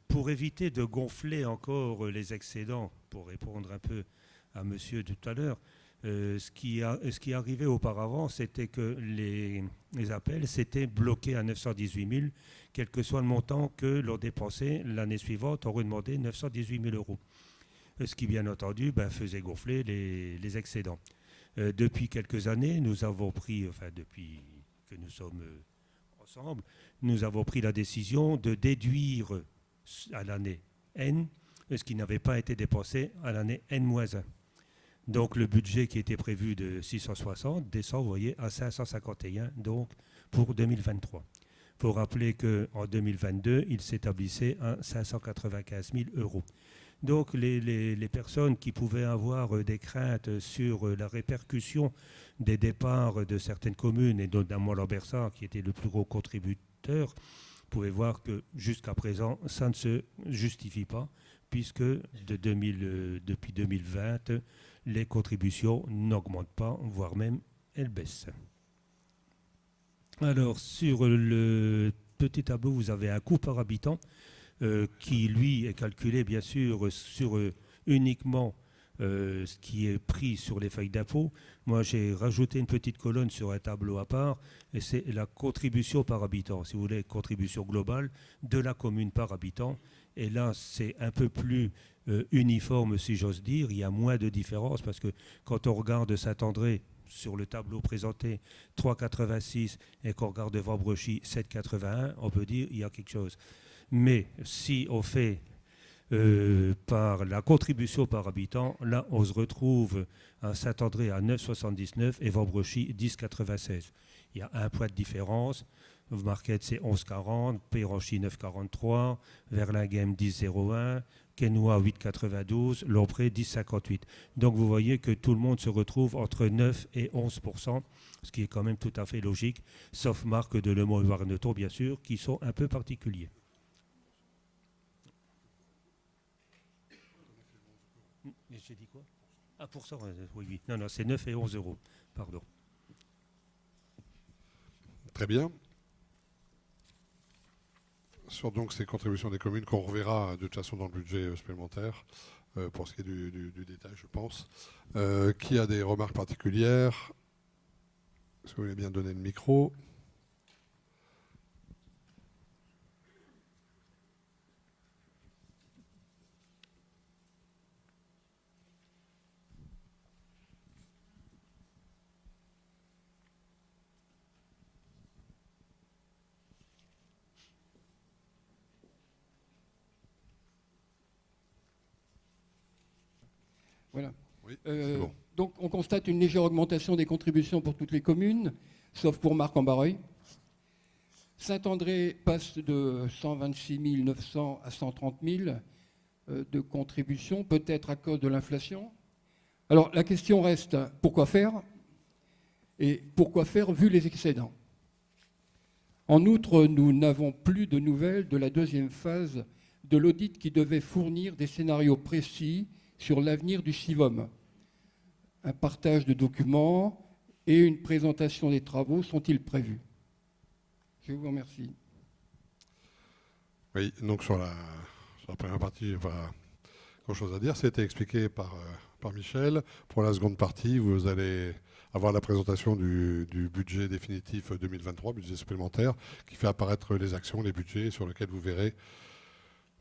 Pour éviter de gonfler encore les excédents, pour répondre un peu à monsieur tout à l'heure, Ce qui arrivait auparavant, c'était que les appels s'étaient bloqués à 918 000, quel que soit le montant que l'on dépensait l'année suivante, on redemandait 918 000 euros. Ce qui, bien entendu, faisait gonfler les excédents. Depuis quelques années, nous avons pris, depuis que nous sommes ensemble, nous avons pris la décision de déduire à l'année N ce qui n'avait pas été dépensé à l'année N-1. Donc le budget qui était prévu de 660 descend, vous voyez, à 551 donc, pour 2023. Il faut rappeler qu'en 2022, il s'établissait à 595 000 euros. Donc les personnes qui pouvaient avoir des craintes sur la répercussion des départs de certaines communes, et notamment Lambersart, qui était le plus gros contributeur, pouvaient voir que jusqu'à présent, ça ne se justifie pas, puisque depuis 2020, les contributions n'augmentent pas, voire même elles baissent. Alors, sur le petit tableau, vous avez un coût par habitant qui, lui, est calculé, bien sûr, sur uniquement ce qui est pris sur les feuilles d'impôt. Moi, j'ai rajouté une petite colonne sur un tableau à part, et c'est la contribution par habitant, si vous voulez, contribution globale de la commune par habitant. Et là, c'est un peu plus uniforme, si j'ose dire. Il y a moins de différence parce que quand on regarde Saint-André sur le tableau présenté 3,86 et qu'on regarde Vambrechy 7,81, on peut dire qu'il y a quelque chose. Mais si on fait par la contribution par habitant, là, on se retrouve à Saint-André à 9,79 et Vambrechy 10,96. Il y a un point de différence. Marquette, c'est 11,40, Péranchy 9,43, Verlinghem 10,01, Quesnoy 8,92, Lompré 10,58. Donc vous voyez que tout le monde se retrouve entre 9 et 11%, ce qui est quand même tout à fait logique, sauf Marc de Le Mans et Warneton, bien sûr, qui sont un peu particuliers. J'ai dit quoi? Ah, pour ça, oui. Non, c'est 9 et 11 euros. Pardon. Très bien. Sur donc ces contributions des communes qu'on reverra de toute façon dans le budget supplémentaire, pour ce qui est du détail, je pense. Qui a des remarques particulières? Est-ce que vous voulez bien donner le micro? Voilà. Oui, c'est bon. Donc on constate une légère augmentation des contributions pour toutes les communes, sauf pour Marc-en-Barreuil. Saint-André passe de 126 900 à 130 000 de contributions, peut-être à cause de l'inflation. Alors la question reste, pourquoi faire? Et pourquoi faire vu les excédents? En outre, nous n'avons plus de nouvelles de la deuxième phase de l'audit qui devait fournir des scénarios précis sur l'avenir du CIVOM. Un partage de documents et une présentation des travaux sont-ils prévus? Je vous remercie. Oui, donc sur la première partie, pas grand-chose à dire. C'était expliqué par Michel. Pour la seconde partie, vous allez avoir la présentation du budget définitif 2023, budget supplémentaire, qui fait apparaître les actions, les budgets sur lesquels vous verrez,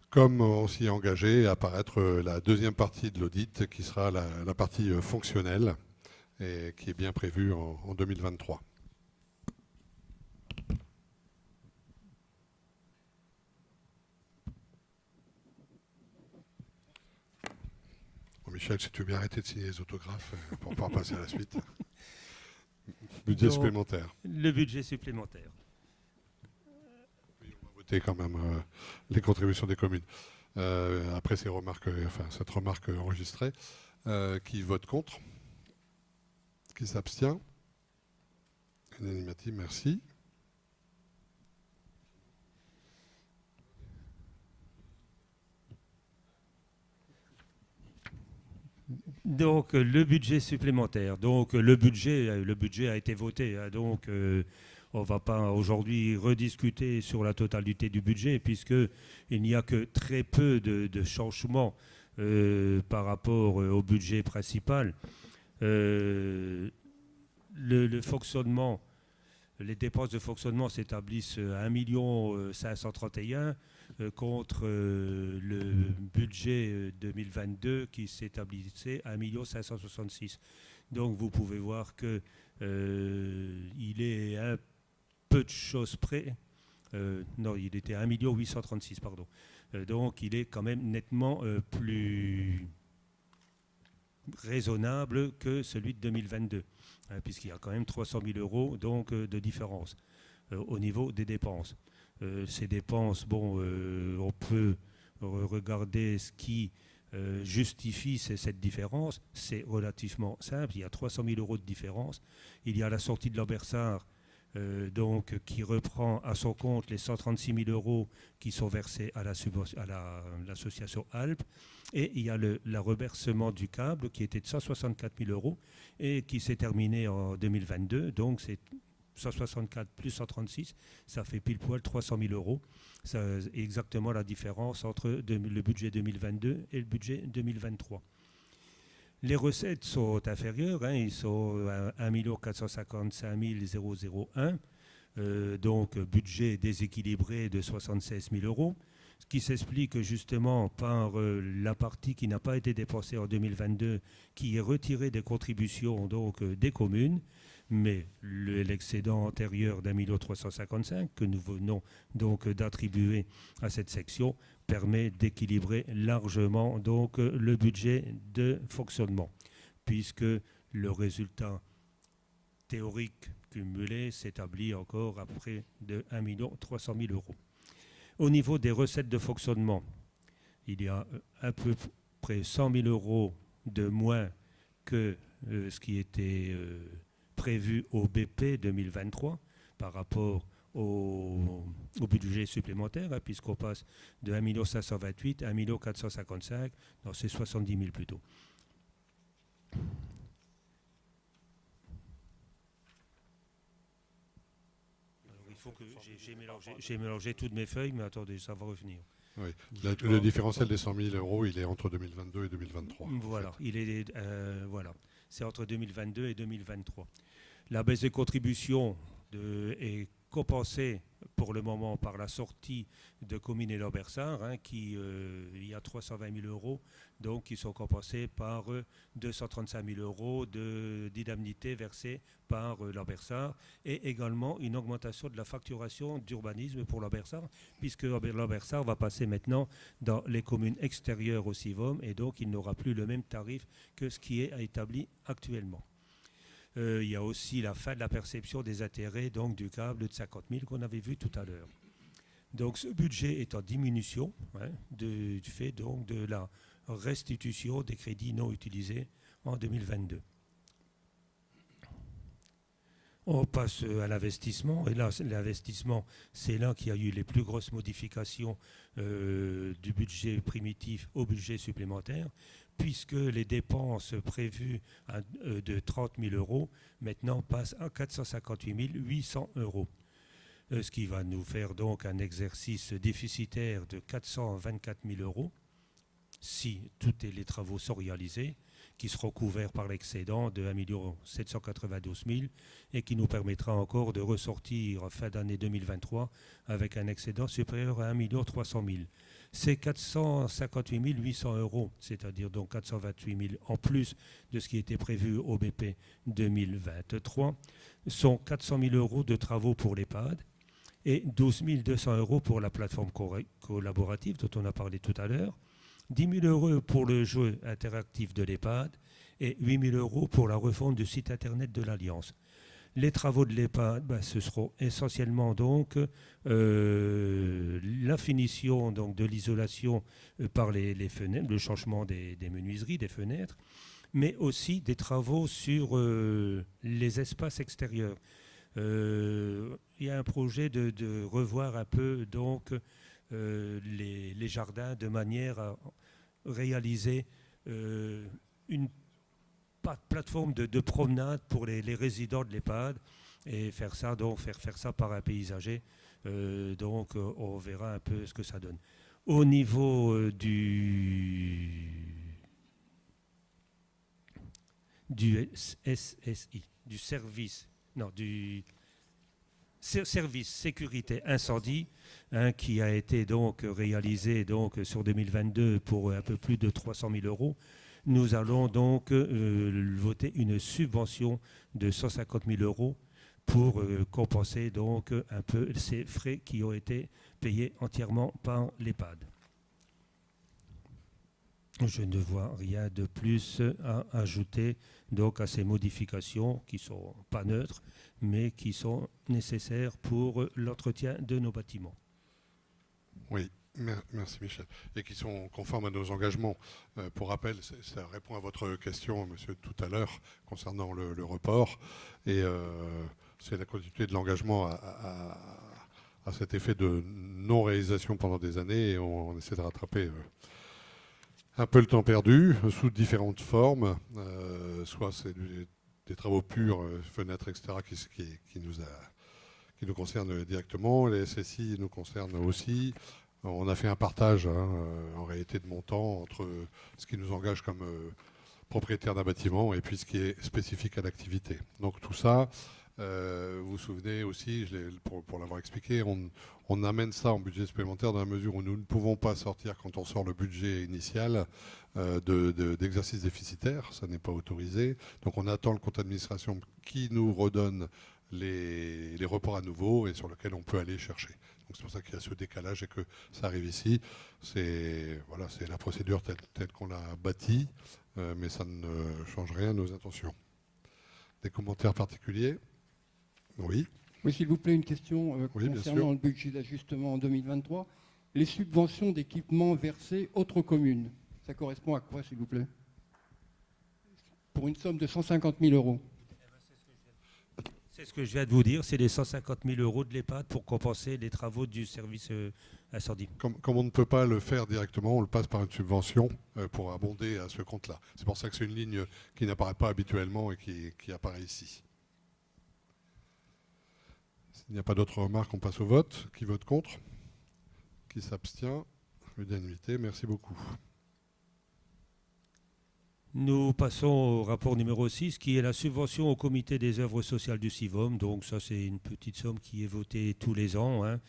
comme on s'y est engagé, apparaître la deuxième partie de l'audit, qui sera la partie fonctionnelle, et qui est bien prévue en 2023. Bon, Michel, si tu veux bien arrêter de signer les autographes pour pouvoir passer à la suite. Budget supplémentaire. Le budget supplémentaire. Quand même les contributions des communes. Après ces remarques, cette remarque enregistrée, qui vote contre, qui s'abstient, unanimité, merci. Donc le budget supplémentaire. Donc le budget a été voté. Hein, donc on ne va pas aujourd'hui rediscuter sur la totalité du budget puisqu'il n'y a que très peu de changements par rapport au budget principal. Le fonctionnement, les dépenses de fonctionnement s'établissent à 1 531 000 contre le budget 2022 qui s'établissait à 1 566 000. Donc vous pouvez voir que il est un peu de choses près. Non, il était à 1 836 000, pardon. Donc il est quand même nettement plus raisonnable que celui de 2022, puisqu'il y a quand même 300 000 euros donc, de différence au niveau des dépenses. Ces dépenses, bon, on peut regarder ce qui justifie cette différence. C'est relativement simple. Il y a 300 000 euros de différence. Il y a la sortie de l'Ambersart, donc, qui reprend à son compte les 136 000 euros qui sont versés à l'association Alpes. Et il y a le reversement du câble qui était de 164 000 euros et qui s'est terminé en 2022. Donc c'est 164 plus 136, ça fait pile poil 300 000 euros. C'est exactement la différence entre le budget 2022 et le budget 2023. Les recettes sont inférieures, ils sont à 1 455 001, donc budget déséquilibré de 76 000 euros, ce qui s'explique justement par la partie qui n'a pas été dépensée en 2022, qui est retirée des contributions donc, des communes, mais l'excédent antérieur d'1 355 000 que nous venons donc d'attribuer à cette section permet d'équilibrer largement donc le budget de fonctionnement, puisque le résultat théorique cumulé s'établit encore à près de 1 300 000 euros. Au niveau des recettes de fonctionnement, il y a à peu près 100 000 euros de moins que ce qui était prévu au BP 2023 par rapport au budget supplémentaire, puisqu'on passe de 1 528 000 à 1 455 000, non, c'est 70 000 plutôt. Alors, il faut que j'ai mélangé toutes mes feuilles, mais attendez, ça va revenir. Oui. Le différentiel des 100 000 euros, il est entre 2022 et 2023. Voilà, en fait. Voilà. C'est entre 2022 et 2023. La baisse des contributions est compensée pour le moment par la sortie de Comines et l'Ambersart, il y a 320 000 euros, donc qui sont compensés par 235 000 euros d'indemnités versées par l'Ambersart, et également une augmentation de la facturation d'urbanisme pour l'Ambersart, puisque l'Ambersart va passer maintenant dans les communes extérieures au CIVOM, et donc il n'aura plus le même tarif que ce qui est établi actuellement. Il y a aussi la fin de la perception des intérêts donc, du câble de 50 000 qu'on avait vu tout à l'heure. Donc ce budget est en diminution du fait donc, de la restitution des crédits non utilisés en 2022. On passe à l'investissement, et là, l'investissement, c'est là qu'il y a eu les plus grosses modifications du budget primitif au budget supplémentaire, puisque les dépenses prévues de 30 000 euros maintenant passent à 458 800 euros. Ce qui va nous faire donc un exercice déficitaire de 424 000 euros, si tous les travaux sont réalisés, qui seront couverts par l'excédent de 1 792 000 et qui nous permettra encore de ressortir fin d'année 2023 avec un excédent supérieur à 1 300 000. Ces 458 800 euros, c'est-à-dire donc 428 000 en plus de ce qui était prévu au BP 2023, sont 400 000 euros de travaux pour l'EHPAD et 12 200 euros pour la plateforme collaborative dont on a parlé tout à l'heure, 10 000 euros pour le jeu interactif de l'EHPAD et 8 000 euros pour la refonte du site internet de l'Alliance. Les travaux de l'EHPAD, ce seront essentiellement donc la finition donc, de l'isolation par les fenêtres, le changement des menuiseries, des fenêtres, mais aussi des travaux sur les espaces extérieurs. Il y a un projet de revoir un peu donc les jardins de manière à réaliser une plateforme de promenade pour les résidents de l'EHPAD et faire ça par un paysager. Donc on verra un peu ce que ça donne. Au niveau du SSI, du service, non, du service sécurité incendie, hein, qui a été donc réalisé donc sur 2022 pour un peu plus de 300 000 euros. Nous allons donc voter une subvention de 150 000 euros pour compenser donc un peu ces frais qui ont été payés entièrement par l'EHPAD. Je ne vois rien de plus à ajouter donc à ces modifications qui ne sont pas neutres, mais qui sont nécessaires pour l'entretien de nos bâtiments. Oui, merci Michel. Et qui sont conformes à nos engagements. Pour rappel, ça répond à votre question, monsieur, tout à l'heure, concernant le report. Et c'est la continuité de l'engagement à cet effet de non-réalisation pendant des années. Et on essaie de rattraper un peu le temps perdu sous différentes formes. Soit c'est des travaux purs, fenêtres, etc., qui nous concernent directement. Les SSI nous concernent aussi. On a fait un partage, en réalité, de montant entre ce qui nous engage comme propriétaire d'un bâtiment et puis ce qui est spécifique à l'activité. Donc tout ça, vous vous souvenez aussi, pour l'avoir expliqué, on amène ça en budget supplémentaire dans la mesure où nous ne pouvons pas sortir, quand on sort le budget initial, d'exercice déficitaire. Ça n'est pas autorisé. Donc on attend le compte d'administration qui nous redonne les reports à nouveau et sur lequel on peut aller chercher. Donc c'est pour ça qu'il y a ce décalage et que ça arrive ici. C'est la procédure telle qu'on l'a bâtie, mais ça ne change rien à nos intentions. Des commentaires particuliers ? Oui. Oui, s'il vous plaît, une question Oui, concernant le budget d'ajustement en 2023. Les subventions d'équipement versées autres communes, ça correspond à quoi, s'il vous plaît? Pour une somme de 150 000 euros. C'est ce que je viens de vous dire, c'est les 150 000 euros de l'EHPAD pour compenser les travaux du service incendie. Comme on ne peut pas le faire directement, on le passe par une subvention pour abonder à ce compte-là. C'est pour ça que c'est une ligne qui n'apparaît pas habituellement et qui apparaît ici. S'il n'y a pas d'autres remarques, on passe au vote. Qui vote contre? Qui s'abstient? Unanimité, merci beaucoup. Nous passons au rapport numéro 6, qui est la subvention au comité des œuvres sociales du CIVOM. Donc ça, c'est une petite somme qui est votée tous les ans, hein.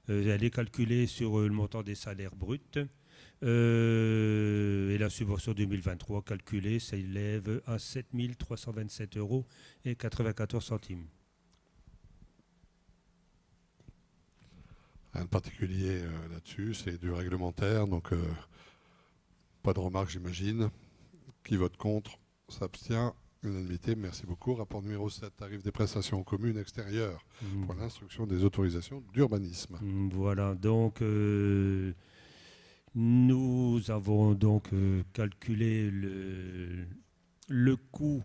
Elle est calculée sur le montant des salaires bruts. Et la subvention 2023 calculée s'élève à 7 327 € et 94 centimes. Rien de particulier là-dessus, c'est du réglementaire, donc pas de remarques, j'imagine. Qui vote contre? S'abstient? Unanimité, merci beaucoup. Rapport numéro 7, tarif des prestations aux communes extérieures pour l'instruction des autorisations d'urbanisme. Voilà, donc nous avons donc calculé le coût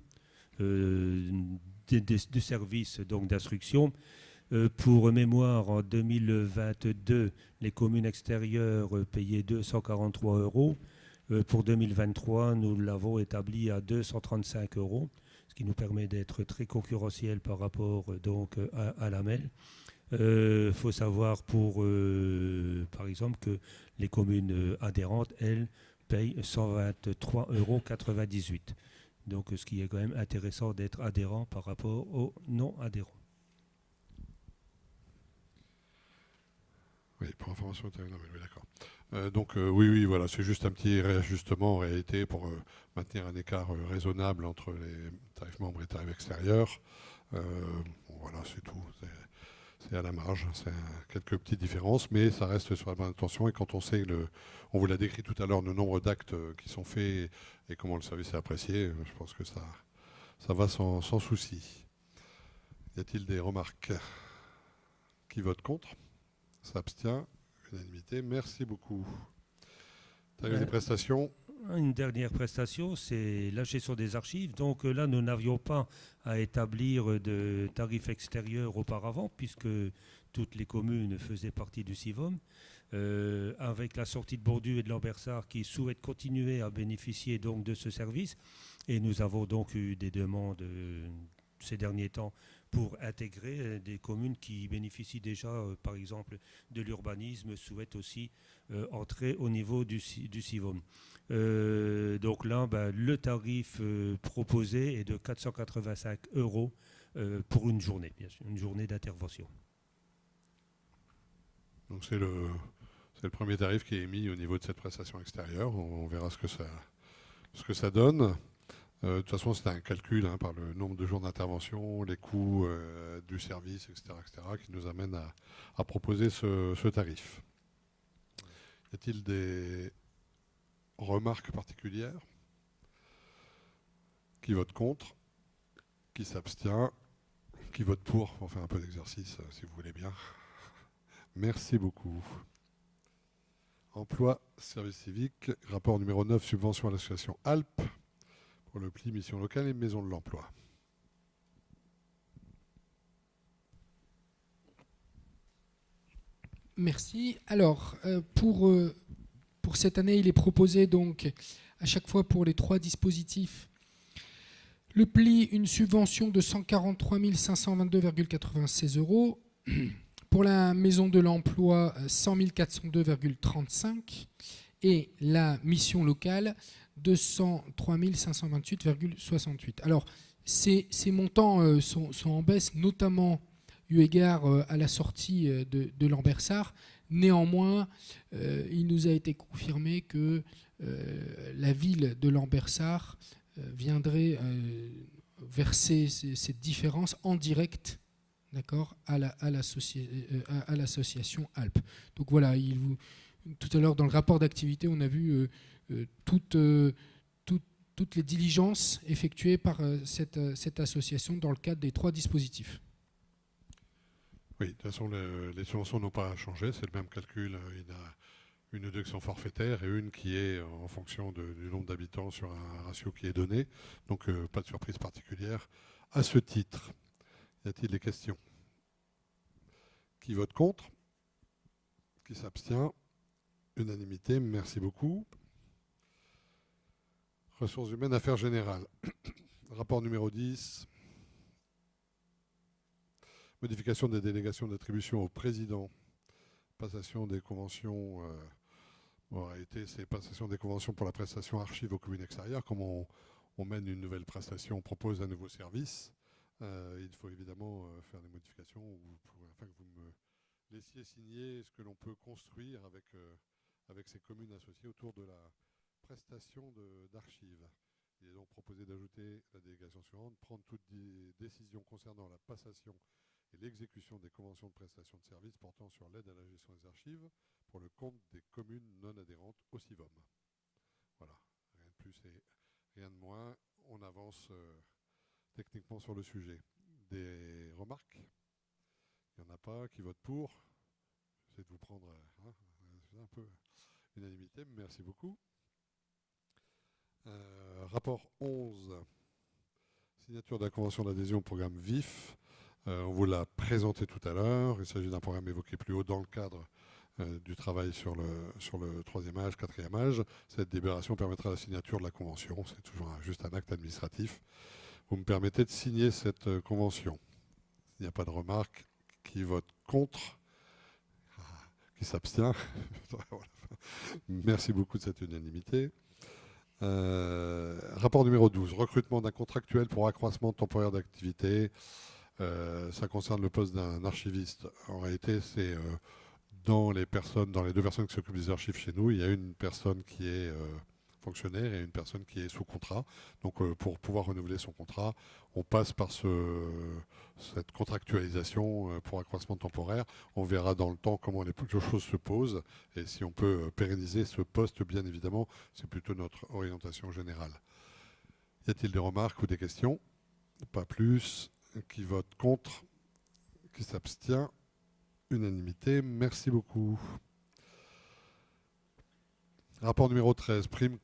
du service d'instruction. Pour mémoire, en 2022, les communes extérieures payaient 243 €. Pour 2023, nous l'avons établi à 235 €, ce qui nous permet d'être très concurrentiel par rapport donc à l'AMEL. Faut savoir par exemple que les communes adhérentes, elles, payent 123,98 €. Donc ce qui est quand même intéressant d'être adhérent par rapport aux non-adhérents. Oui, pour information, oui, d'accord. Oui, voilà, c'est juste un petit réajustement en réalité pour maintenir un écart raisonnable entre les tarifs membres et les tarifs extérieurs. Voilà, c'est tout. C'est à la marge, c'est quelques petites différences, mais ça reste sur la bonne intention. Et quand on sait, on vous l'a décrit tout à l'heure, le nombre d'actes qui sont faits et comment le service est apprécié, je pense que ça va sans souci. Y a-t-il des remarques? Qui vote contre? S'abstient? Unanimité, merci beaucoup. Tarif des prestations. Une dernière prestation, c'est la gestion des archives. Donc là, nous n'avions pas à établir de tarifs extérieurs auparavant, puisque toutes les communes faisaient partie du CIVOM. Avec la sortie de Bordu et de Lambersart qui souhaitent continuer à bénéficier donc de ce service. Et nous avons donc eu des demandes ces derniers temps pour intégrer des communes qui bénéficient déjà, par exemple, de l'urbanisme, souhaitent aussi entrer au niveau du CIVOM. Donc là, le tarif proposé est de 485 € pour une journée, bien sûr, une journée d'intervention. Donc c'est le premier tarif qui est émis au niveau de cette prestation extérieure. On verra ce que ça donne. De toute façon, c'est un calcul par le nombre de jours d'intervention, les coûts du service, etc., qui nous amène à proposer ce tarif. Y a-t-il des remarques particulières? Qui vote contre? Qui s'abstient? Qui vote pour faire un peu d'exercice, si vous voulez bien. Merci beaucoup. Emploi, service civique, rapport numéro 9, subvention à l'association Alpes, pour le pli mission locale et maison de l'emploi. Merci. Alors, pour cette année, il est proposé donc à chaque fois pour les 3 dispositifs le pli, une subvention de 143 522,96 €. Pour la maison de l'emploi, 100 402,35 et la mission locale, 203 528,68. Alors, ces montants sont en baisse, notamment eu égard à la sortie de Lambersart. Néanmoins, il nous a été confirmé que la ville de Lambersart viendrait verser cette différence en direct, d'accord, à l'association Alpes. Donc voilà, tout à l'heure dans le rapport d'activité, on a vu toutes les diligences effectuées par cette association dans le cadre des 3 dispositifs. Oui, de toute façon, les subventions n'ont pas changé, c'est le même calcul. Il y en a une ou deux qui sont forfaitaires et une qui est en fonction du nombre d'habitants sur un ratio qui est donné. Donc pas de surprise particulière à ce titre. Y a-t-il des questions? Qui vote contre? Qui s'abstient? Unanimité, merci beaucoup. Ressources humaines, affaires générales. Rapport numéro 10. Modification des délégations d'attribution au président. Passation des conventions. En réalité, c'est passation des conventions pour la prestation archive aux communes extérieures. Comme on mène une nouvelle prestation, on propose un nouveau service. Il faut évidemment faire des modifications afin que vous me laissiez signer ce que l'on peut construire avec ces communes associées autour de la prestation d'archives. Il est donc proposé d'ajouter la délégation suivante: prendre toute décision concernant la passation et l'exécution des conventions de prestation de services portant sur l'aide à la gestion des archives pour le compte des communes non adhérentes au CIVOM. Voilà, rien de plus et rien de moins. On avance techniquement sur le sujet. Des remarques? Il n'y en a pas. Qui vote pour? J'essaie de vous prendre un peu unanimité. Merci beaucoup. Rapport 11. Signature de la convention d'adhésion au programme VIF. On vous l'a présenté tout à l'heure. Il s'agit d'un programme évoqué plus haut dans le cadre du travail sur le 3e âge, 4e âge. Cette délibération permettra la signature de la convention. C'est toujours juste un acte administratif. Vous me permettez de signer cette convention. Il n'y a pas de remarque. Qui vote contre? Qui s'abstient? Merci beaucoup de cette unanimité. Rapport numéro 12. Recrutement d'un contractuel pour accroissement temporaire d'activité. Ça concerne le poste d'un archiviste. En réalité, c'est dans les 2 personnes qui s'occupent des archives chez nous, il y a une personne qui est fonctionnaire et une personne qui est sous contrat. Donc pour pouvoir renouveler son contrat, on passe par cette contractualisation pour accroissement temporaire. On verra dans le temps comment les choses se posent et si on peut pérenniser ce poste, bien évidemment, c'est plutôt notre orientation générale. Y a-t-il des remarques ou des questions? Pas plus. Qui vote contre? Qui s'abstient? Unanimité. Merci beaucoup. Rapport numéro 13. Prime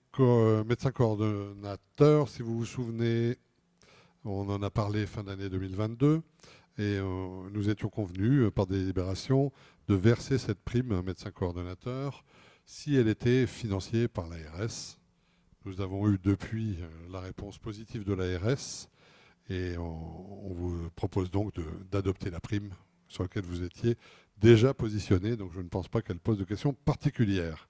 médecin coordonnateur. Si vous vous souvenez, on en a parlé fin d'année 2022 et nous étions convenus par délibération de verser cette prime médecin coordonnateur si elle était financée par l'ARS. Nous avons eu depuis la réponse positive de l'ARS. Et on vous propose donc d'adopter la prime sur laquelle vous étiez déjà positionné. Donc je ne pense pas qu'elle pose de questions particulières.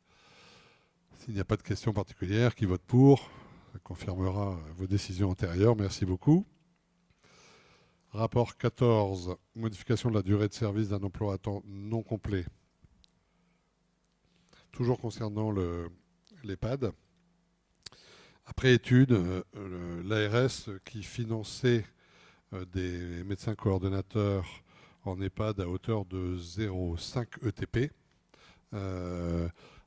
S'il n'y a pas de questions particulières, qui vote pour? Ça confirmera vos décisions antérieures. Merci beaucoup. Rapport 14, modification de la durée de service d'un emploi à temps non complet. Toujours concernant l'EHPAD. Après étude, l'ARS qui finançait des médecins coordonnateurs en EHPAD à hauteur de 0,5 ETP,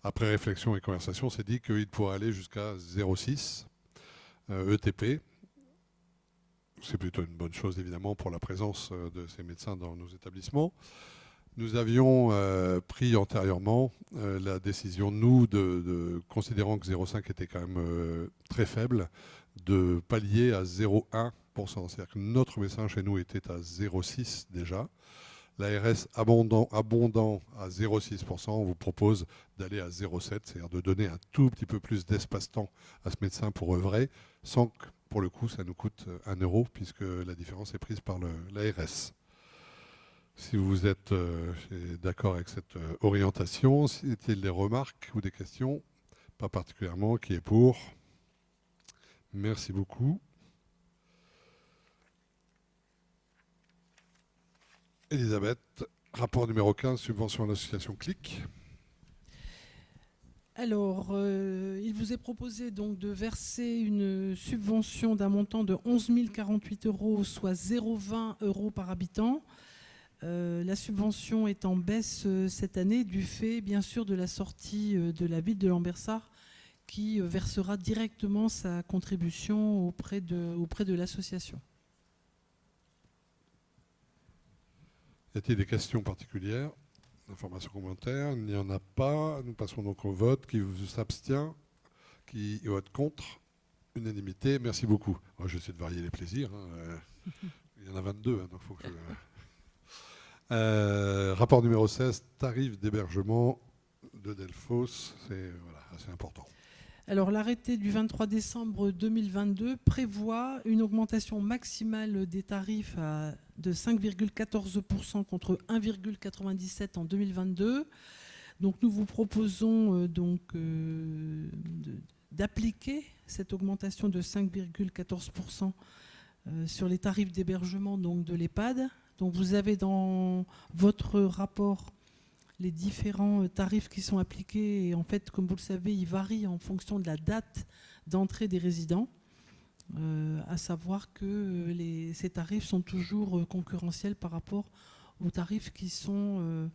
après réflexion et conversation, s'est dit qu'il pourrait aller jusqu'à 0,6 ETP. C'est plutôt une bonne chose, évidemment, pour la présence de ces médecins dans nos établissements. Nous avions pris antérieurement la décision, nous, considérant que 0,5 était quand même très faible, de pallier à 0,1%. C'est-à-dire que notre médecin chez nous était à 0,6 déjà. L'ARS abondant à 0,6%, on vous propose d'aller à 0,7, c'est-à-dire de donner un tout petit peu plus d'espace-temps à ce médecin pour œuvrer, sans que, pour le coup, ça nous coûte 1 €, puisque la différence est prise par l'ARS. Si vous êtes d'accord avec cette orientation, s'il y a des remarques ou des questions, pas particulièrement, qui est pour? Merci beaucoup. Elisabeth, rapport numéro 15, subvention à l'association CLIC. Alors, il vous est proposé donc de verser une subvention d'un montant de 11 048 €, soit 0,20 € par habitant. La subvention est en baisse cette année du fait, bien sûr, de la sortie de la ville de Lambersart qui versera directement sa contribution auprès de l'association. Y a-t-il des questions particulières? Informations commentaires? Il n'y en a pas. Nous passons donc au vote. Qui s'abstient? Qui vote contre? Unanimité. Merci beaucoup. Moi, j'essaie de varier les plaisirs. Il y en a 22, donc il faut que rapport numéro 16, tarif d'hébergement de Delphos. C'est assez important. Alors, l'arrêté du 23 décembre 2022 prévoit une augmentation maximale des tarifs de 5,14% contre 1,97% en 2022. Donc, nous vous proposons d'appliquer cette augmentation de 5,14% sur les tarifs d'hébergement de l'EHPAD. Donc, vous avez dans votre rapport les différents tarifs qui sont appliqués. Et en fait, comme vous le savez, ils varient en fonction de la date d'entrée des résidents. À savoir que ces tarifs sont toujours concurrentiels par rapport aux tarifs qui sont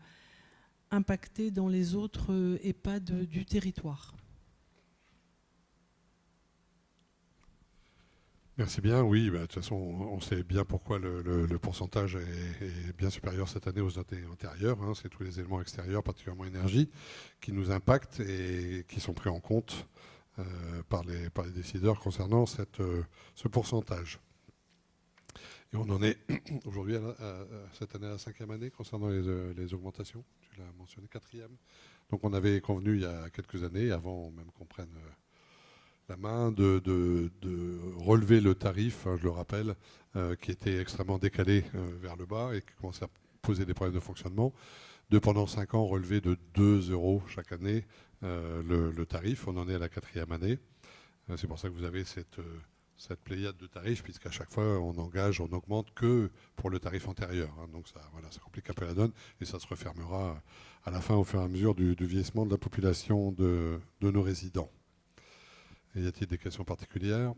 impactés dans les autres EHPAD du territoire. Merci bien. Oui, de toute façon, on sait bien pourquoi le pourcentage est bien supérieur cette année aux années antérieures. C'est tous les éléments extérieurs, particulièrement énergie, qui nous impactent et qui sont pris en compte par les décideurs concernant ce pourcentage. Et on en est aujourd'hui, cette année, à la 5e année concernant les augmentations. Tu l'as mentionné, 4e. Donc on avait convenu il y a quelques années, avant même qu'on prenne la main, de relever le tarif, je le rappelle, qui était extrêmement décalé vers le bas et qui commençait à poser des problèmes de fonctionnement, de pendant 5 ans relever de 2 € chaque année le tarif. On en est à la 4e année. C'est pour ça que vous avez cette pléiade de tarifs, puisqu'à chaque fois on augmente que pour le tarif antérieur. Donc ça complique un peu la donne et ça se refermera à la fin au fur et à mesure du vieillissement de la population de nos résidents. Et y a-t-il des questions particulières?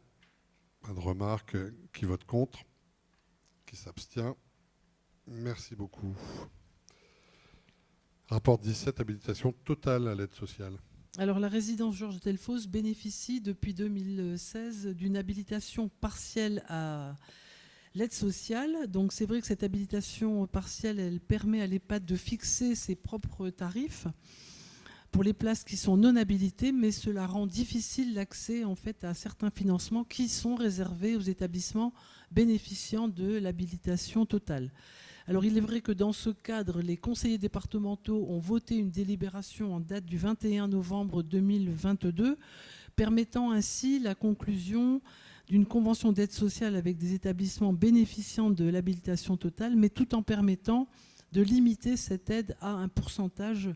Pas de remarques? Qui vote contre? Qui s'abstient? Merci beaucoup. Rapport 17, habilitation totale à l'aide sociale. Alors, la résidence Georges Delphos bénéficie depuis 2016 d'une habilitation partielle à l'aide sociale. Donc, c'est vrai que cette habilitation partielle, elle permet à l'EHPAD de fixer ses propres tarifs pour les places qui sont non habilitées, mais cela rend difficile l'accès en fait à certains financements qui sont réservés aux établissements bénéficiant de l'habilitation totale. Alors il est vrai que dans ce cadre, les conseillers départementaux ont voté une délibération en date du 21 novembre 2022, permettant ainsi la conclusion d'une convention d'aide sociale avec des établissements bénéficiant de l'habilitation totale, mais tout en permettant de limiter cette aide à un pourcentage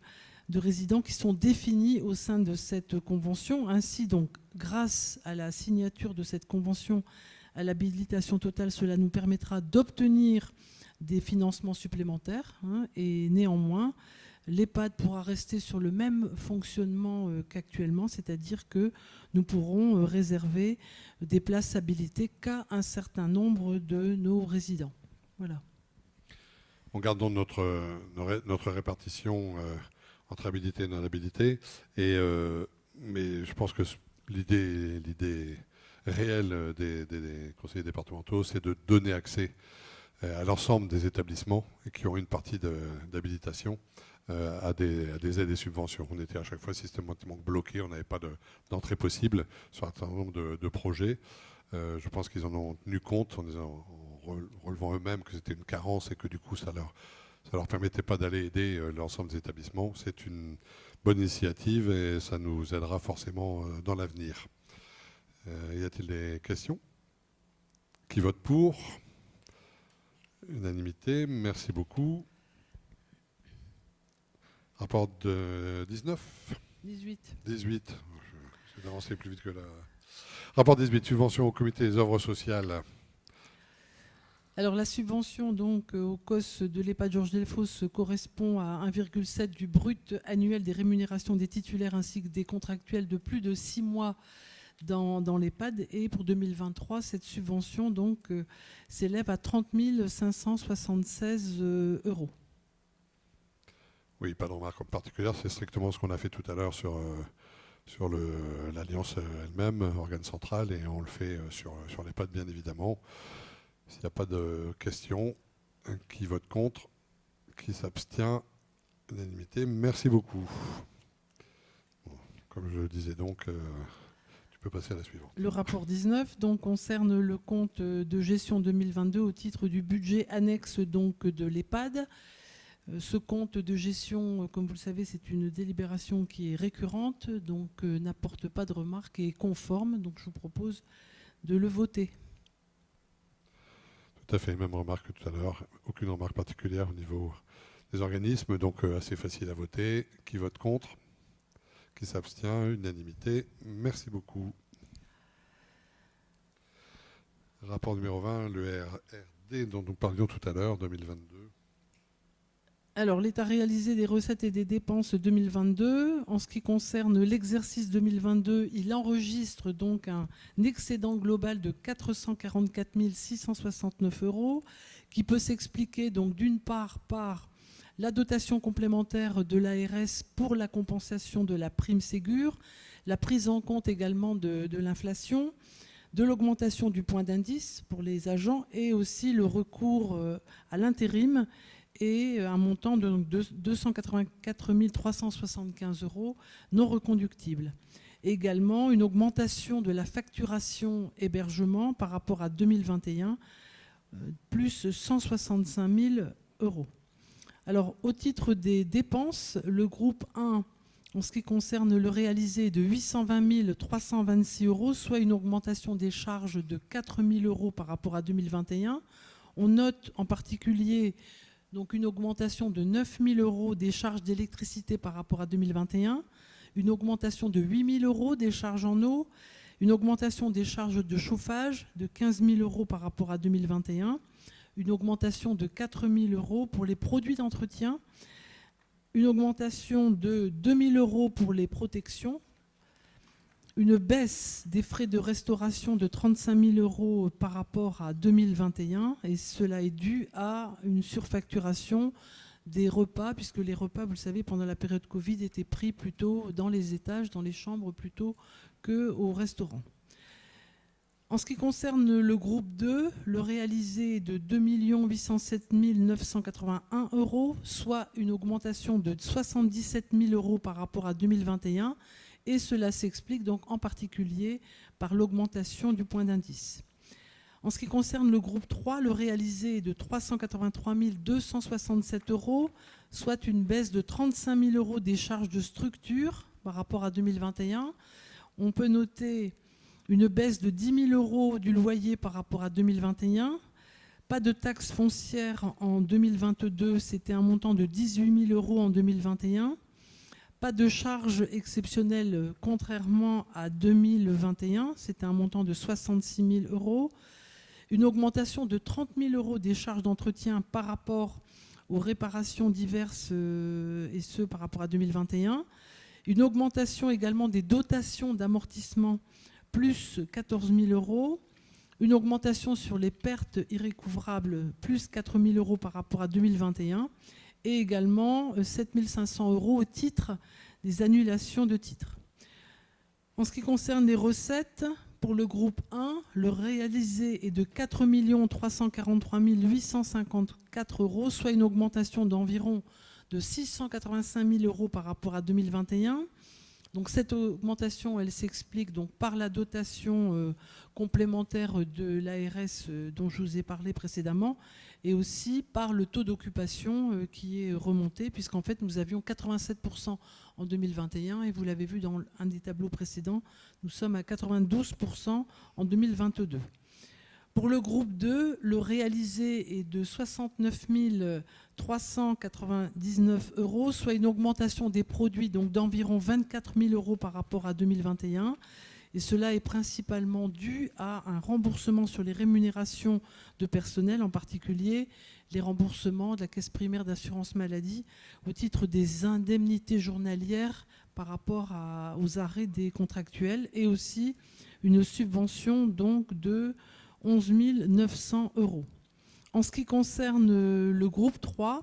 de résidents qui sont définis au sein de cette convention. Ainsi, donc, grâce à la signature de cette convention, à l'habilitation totale, cela nous permettra d'obtenir des financements supplémentaires, et néanmoins, l'EHPAD pourra rester sur le même fonctionnement qu'actuellement, c'est-à-dire que nous pourrons réserver des places habilitées qu'à un certain nombre de nos résidents. Voilà. On garde donc notre répartition entre habilité et non-habilité. Mais je pense que l'idée réelle des conseillers départementaux, c'est de donner accès à l'ensemble des établissements qui ont une partie d'habilitation à des aides et subventions. On était à chaque fois systématiquement bloqués, on n'avait pas d'entrée possible sur un certain nombre de projets. Je pense qu'ils en ont tenu compte en relevant eux-mêmes que c'était une carence et que du coup ça leur permettait pas d'aller aider l'ensemble des établissements. C'est une bonne initiative et ça nous aidera forcément dans l'avenir. Y a-t-il des questions? Qui vote pour? Unanimité, merci beaucoup. Rapport de 19 18. 18. Je vais avancer plus vite que la... Rapport 18, subvention au comité des œuvres sociales. Alors la subvention donc au COS de l'EHPAD Georges Delfosse correspond à 1,7 du brut annuel des rémunérations des titulaires ainsi que des contractuels de plus de 6 mois dans l'EHPAD. Et pour 2023, cette subvention donc s'élève à 30 576 €. Oui, pas de remarque particulière, c'est strictement ce qu'on a fait tout à l'heure sur l'Alliance elle-même, organe central, et on le fait sur l'EHPAD bien évidemment. S'il n'y a pas de questions, qui vote contre, qui s'abstient, unanimité, merci beaucoup. Bon, comme je le disais donc, tu peux passer à la suivante. Le rapport 19 donc, concerne le compte de gestion 2022 au titre du budget annexe donc, de l'EHPAD. Ce compte de gestion, comme vous le savez, c'est une délibération qui est récurrente, donc n'apporte pas de remarques et est conforme. Donc je vous propose de le voter. Tout à fait, même remarque que tout à l'heure. Aucune remarque particulière au niveau des organismes, donc assez facile à voter. Qui vote contre? Qui s'abstient? Unanimité. Merci beaucoup. Rapport numéro 20, le RRD dont nous parlions tout à l'heure, 2022. Alors, l'état réalisé des recettes et des dépenses 2022. En ce qui concerne l'exercice 2022, il enregistre donc un excédent global de 444 669 € qui peut s'expliquer donc d'une part par la dotation complémentaire de l'ARS pour la compensation de la prime Ségur, la prise en compte également de l'inflation, de l'augmentation du point d'indice pour les agents et aussi le recours à l'intérim et un montant de 284 375 € non reconductibles. Également, une augmentation de la facturation hébergement par rapport à 2021, plus 165 000 €. Alors, au titre des dépenses, le groupe 1, en ce qui concerne le réalisé, de 820 326 €, soit une augmentation des charges de 4 000 € par rapport à 2021. On note en particulier donc une augmentation de 9 000 € des charges d'électricité par rapport à 2021, une augmentation de 8 000 € des charges en eau, une augmentation des charges de chauffage de 15 000 € par rapport à 2021, une augmentation de 4 000 € pour les produits d'entretien, une augmentation de 2 000 € pour les protections, une baisse des frais de restauration de 35 000 € par rapport à 2021, et cela est dû à une surfacturation des repas, puisque les repas, vous le savez, pendant la période Covid, étaient pris plutôt dans les étages, dans les chambres, plutôt qu'au restaurant. En ce qui concerne le groupe 2, le réalisé est de 2 807 981 €, soit une augmentation de 77 000 € par rapport à 2021, et cela s'explique donc en particulier par l'augmentation du point d'indice. En ce qui concerne le groupe 3, le réalisé est de 383 267 €, soit une baisse de 35 000 € des charges de structure par rapport à 2021. On peut noter une baisse de 10 000 € du loyer par rapport à 2021. Pas de taxe foncière en 2022, c'était un montant de 18 000 € en 2021. Pas de charges exceptionnelles, contrairement à 2021. C'était un montant de 66 000 euros. Une augmentation de 30 000 euros des charges d'entretien par rapport aux réparations diverses, et ce par rapport à 2021. Une augmentation également des dotations d'amortissement, plus 14 000 euros. Une augmentation sur les pertes irrécouvrables, plus 4 000 euros par rapport à 2021. Et également 7 500 euros au titre des annulations de titres. En ce qui concerne les recettes, pour le groupe 1, le réalisé est de 4 343 854 euros, soit une augmentation d'environ de 685 000 euros par rapport à 2021. Donc cette augmentation, elle s'explique donc par la dotation complémentaire de l'ARS dont je vous ai parlé précédemment, et aussi par le taux d'occupation qui est remonté, puisqu'en fait nous avions 87% en 2021, et vous l'avez vu dans un des tableaux précédents, nous sommes à 92% en 2022. Pour le groupe 2, le réalisé est de 69 399 euros, soit une augmentation des produits donc d'environ 24 000 euros par rapport à 2021. Et cela est principalement dû à un remboursement sur les rémunérations de personnel, en particulier les remboursements de la caisse primaire d'assurance maladie au titre des indemnités journalières par rapport aux arrêts des contractuels, et aussi une subvention donc de 11 900 euros. En ce qui concerne le groupe 3,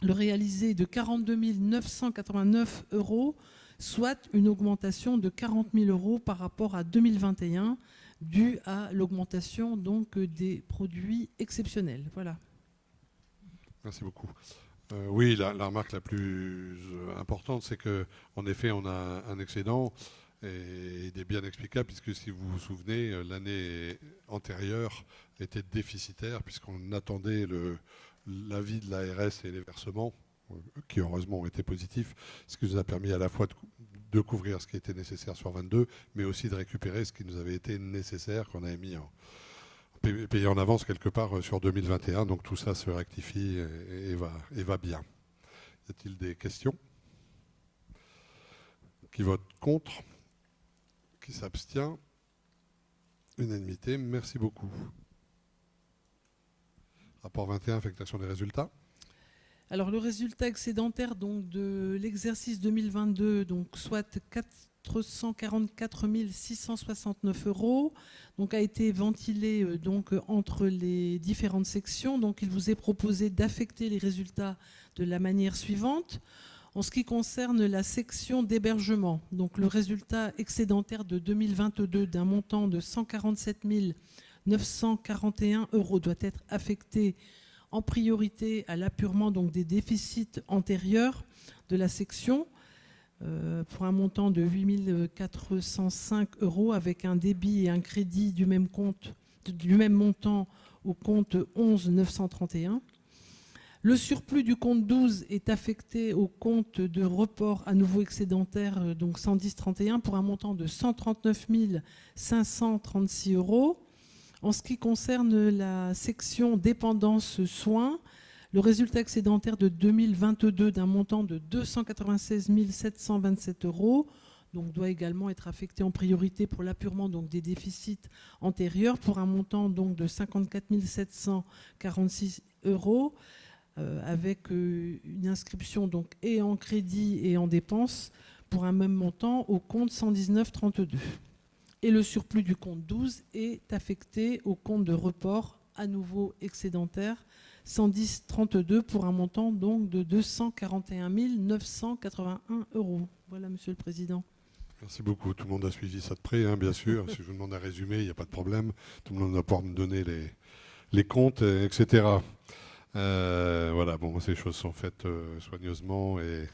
le réalisé est de 42 989 euros, soit une augmentation de 40 000 euros par rapport à 2021, due à l'augmentation donc des produits exceptionnels. Voilà. Merci beaucoup. Oui, la remarque la plus importante, c'est qu'en effet, on a un excédent, et il est bien explicable, puisque si vous vous souvenez, l'année antérieure était déficitaire, puisqu'on attendait l'avis de l'ARS et les versements, qui heureusement ont été positifs, ce qui nous a permis à la fois de couvrir ce qui était nécessaire sur 22, mais aussi de récupérer ce qui nous avait été nécessaire, qu'on avait mis payé en avance quelque part sur 2021. Donc tout ça se rectifie et va bien. Y a-t-il des questions? Qui vote contre? Qui s'abstient? Unanimité. Merci beaucoup. Rapport 21, affectation des résultats. Alors le résultat excédentaire donc, de l'exercice 2022, donc, soit 444 669 euros, donc, a été ventilé donc, entre les différentes sections. Donc il vous est proposé d'affecter les résultats de la manière suivante. En ce qui concerne la section d'hébergement, donc le résultat excédentaire de 2022 d'un montant de 147 941 euros doit être affecté en priorité à l'appurement donc des déficits antérieurs de la section pour un montant de 8 405 euros, avec un débit et un crédit du même montant au compte 11 931. Le surplus du compte 12 est affecté au compte de report à nouveau excédentaire, donc 110-31, pour un montant de 139 536 euros. En ce qui concerne la section dépendance soins, le résultat excédentaire de 2022 d'un montant de 296 727 euros donc, doit également être affecté en priorité pour l'appurement donc, des déficits antérieurs, pour un montant donc, de 54 746 euros. Avec une inscription donc, et en crédit et en dépenses pour un même montant au compte 119-32. Et le surplus du compte 12 est affecté au compte de report à nouveau excédentaire 110-32 pour un montant donc, de 241 981 euros. Voilà, Monsieur le Président. Merci beaucoup. Tout le monde a suivi ça de près, hein, bien sûr. Si je vous demande un résumé, il n'y a pas de problème. Tout le monde va pouvoir me donner les comptes, etc. Voilà, bon, ces choses sont faites soigneusement, et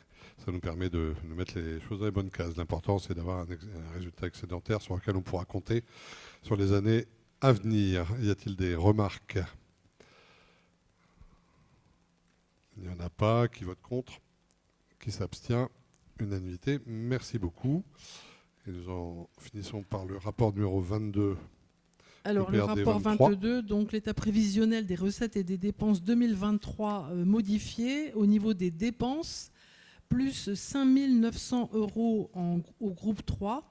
ça nous permet de mettre les choses dans les bonnes cases. L'important, c'est d'avoir un résultat excédentaire sur lequel on pourra compter sur les années à venir. Y a-t-il des remarques? Il n'y en a pas. Qui vote contre? Qui s'abstient? Unanimité. Merci beaucoup. Et nous en finissons par le rapport numéro 22. Alors, le rapport 22, donc l'état prévisionnel des recettes et des dépenses 2023 modifié au niveau des dépenses. plus 5 900 € au groupe 3,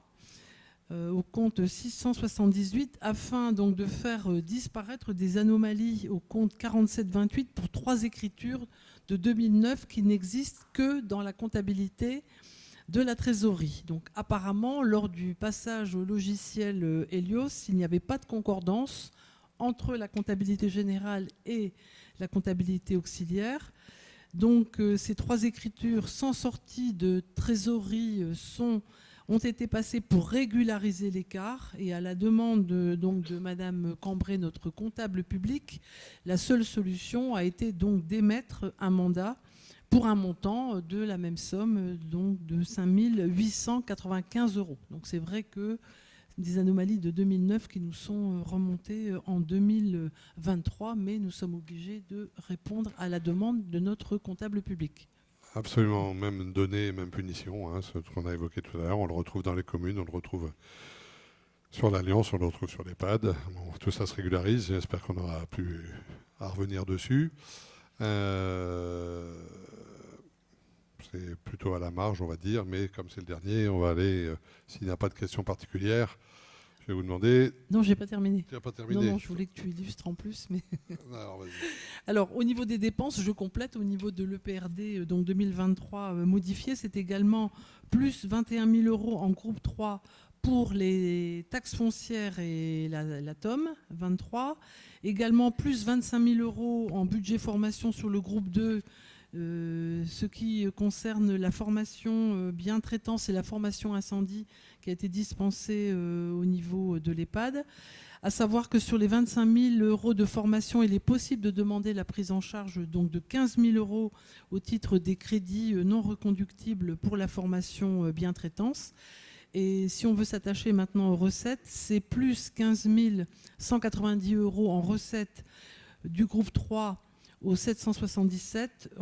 au compte 678, afin donc de faire disparaître des anomalies au compte 4728 pour 3 écritures de 2009 qui n'existent que dans la comptabilité de la trésorerie. Donc apparemment, lors du passage au logiciel Helios, il n'y avait pas de concordance entre la comptabilité générale et la comptabilité auxiliaire. Donc ces 3 écritures sans sortie de trésorerie ont été passées pour régulariser l'écart, et à la demande de Madame Cambray, notre comptable public, la seule solution a été donc d'émettre un mandat pour un montant de la même somme, donc de 5 895 €. Donc c'est vrai que des anomalies de 2009 qui nous sont remontées en 2023, mais nous sommes obligés de répondre à la demande de notre comptable public. Absolument, même données, même punition, hein, ce qu'on a évoqué tout à l'heure, on le retrouve dans les communes, on le retrouve sur l'Alliance, on le retrouve sur l'EHPAD. Bon, tout ça se régularise, j'espère qu'on aura plus à revenir dessus. C'est plutôt à la marge, on va dire, mais comme c'est le dernier, on va aller, s'il n'y a pas de questions particulières, je vais vous demander... Non, je n'ai pas terminé. Tu n'as pas terminé? Non, je voulais que tu illustres en plus. Mais Alors, vas-y. Alors, au niveau des dépenses, je complète. Au niveau de l'EPRD, donc 2023 modifié, c'est également plus 21 000 € en groupe 3 pour les taxes foncières et la TOM 23. Également plus 25 000 € en budget formation sur le groupe 2, ce qui concerne la formation bien-traitance et la formation incendie qui a été dispensée au niveau de l'EHPAD. À savoir que sur les 25 000 € de formation, il est possible de demander la prise en charge donc de 15 000 € au titre des crédits non reconductibles pour la formation bien-traitance. Et si on veut s'attacher maintenant aux recettes, c'est plus 15 190 € en recettes du groupe 3 au 777.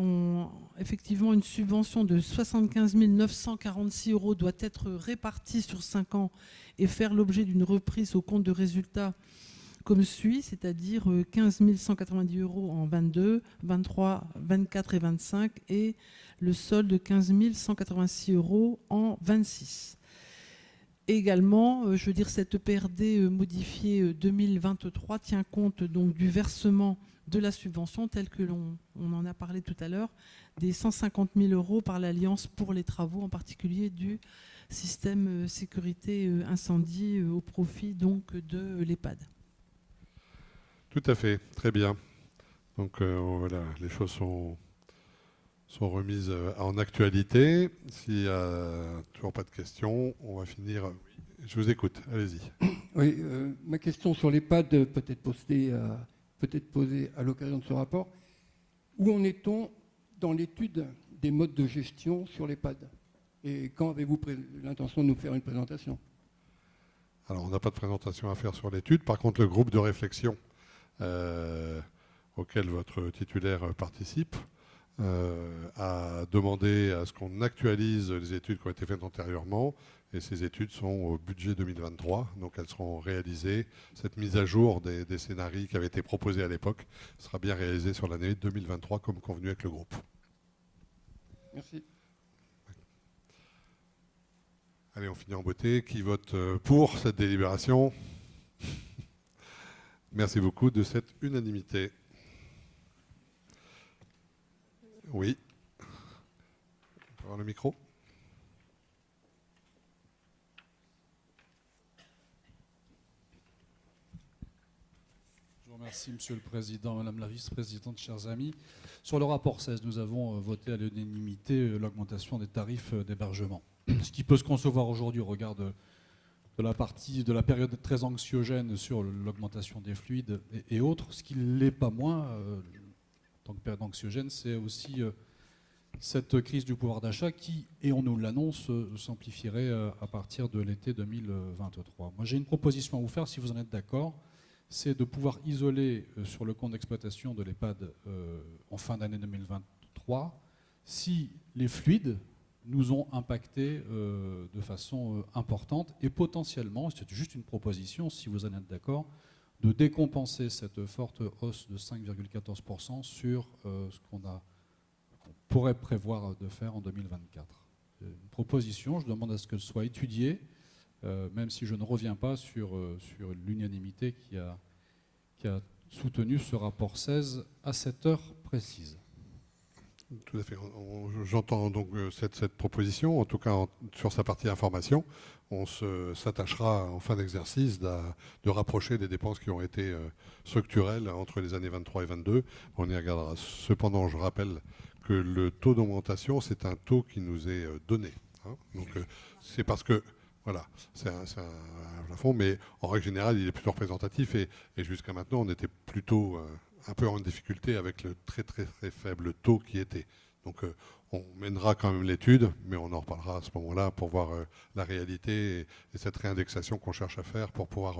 Effectivement, une subvention de 75 946 € doit être répartie sur 5 ans et faire l'objet d'une reprise au compte de résultat comme suit, c'est-à-dire 15 190 € en 22, 23, 24 et 25, et le solde de 15 186 € en 26. Également, je veux dire, cette EPRD modifiée 2023 tient compte donc du versement de la subvention, tel que on en a parlé tout à l'heure, des 150 000 € par l'Alliance pour les travaux, en particulier du système sécurité incendie au profit donc de l'EHPAD. Tout à fait, très bien. Donc voilà, les choses sont remises en actualité. S'il n'y a toujours pas de questions, on va finir. Oui, je vous écoute, allez-y. Oui, ma question sur l'EHPAD peut être posée à l'occasion de ce rapport. Où en est-on dans l'étude des modes de gestion sur l'EHPAD? Et quand avez-vous l'intention de nous faire une présentation? Alors, on n'a pas de présentation à faire sur l'étude. Par contre, le groupe de réflexion auquel votre titulaire participe a demandé à ce qu'on actualise les études qui ont été faites antérieurement. Et ces études sont au budget 2023. Donc, elles seront réalisées. Cette mise à jour des scénarios qui avaient été proposés à l'époque sera bien réalisée sur l'année 2023, comme convenu avec le groupe. Merci. Allez, on finit en beauté. Qui vote pour cette délibération? Merci beaucoup de cette unanimité. Oui. On peut avoir le micro? Je vous remercie, Monsieur le Président, Madame la Vice-Présidente, chers amis. Sur le rapport 16, nous avons voté à l'unanimité l'augmentation des tarifs d'hébergement. Ce qui peut se concevoir aujourd'hui au regard de la période très anxiogène sur l'augmentation des fluides et autres. Ce qui ne l'est pas moins, en tant que période anxiogène, c'est aussi cette crise du pouvoir d'achat qui, et on nous l'annonce, s'amplifierait à partir de l'été 2023. Moi, j'ai une proposition à vous faire, si vous en êtes d'accord, c'est de pouvoir isoler sur le compte d'exploitation de l'EHPAD en fin d'année 2023 si les fluides nous ont impacté de façon importante et potentiellement, c'est juste une proposition, si vous en êtes d'accord, de décompenser cette forte hausse de 5,14% sur ce qu'on pourrait prévoir de faire en 2024. Une proposition, je demande à ce qu'elle soit étudiée, même si je ne reviens pas sur l'unanimité qui a soutenu ce rapport 16 à cette heure précise. Tout à fait. J'entends donc cette proposition, en tout cas sur sa partie information. On s'attachera en fin d'exercice de rapprocher des dépenses qui ont été structurelles entre les années 23 et 22. On y regardera. Cependant, je rappelle que le taux d'augmentation, c'est un taux qui nous est donné. Hein. Donc c'est parce que, voilà, c'est un plafond, mais en règle générale, il est plutôt représentatif et jusqu'à maintenant, on était plutôt un peu en difficulté avec le très très très faible taux qui était. Donc on mènera quand même l'étude, mais on en reparlera à ce moment-là pour voir la réalité et cette réindexation qu'on cherche à faire pour pouvoir...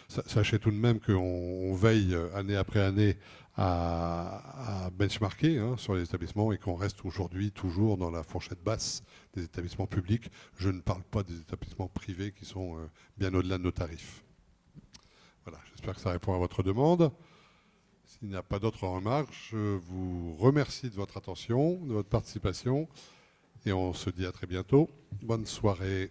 Sachez tout de même qu'on veille année après année à benchmarker sur les établissements et qu'on reste aujourd'hui toujours dans la fourchette basse des établissements publics. Je ne parle pas des établissements privés qui sont bien au-delà de nos tarifs. Voilà, j'espère que ça répond à votre demande. S'il n'y a pas d'autres remarques, je vous remercie de votre attention, de votre participation et on se dit à très bientôt. Bonne soirée.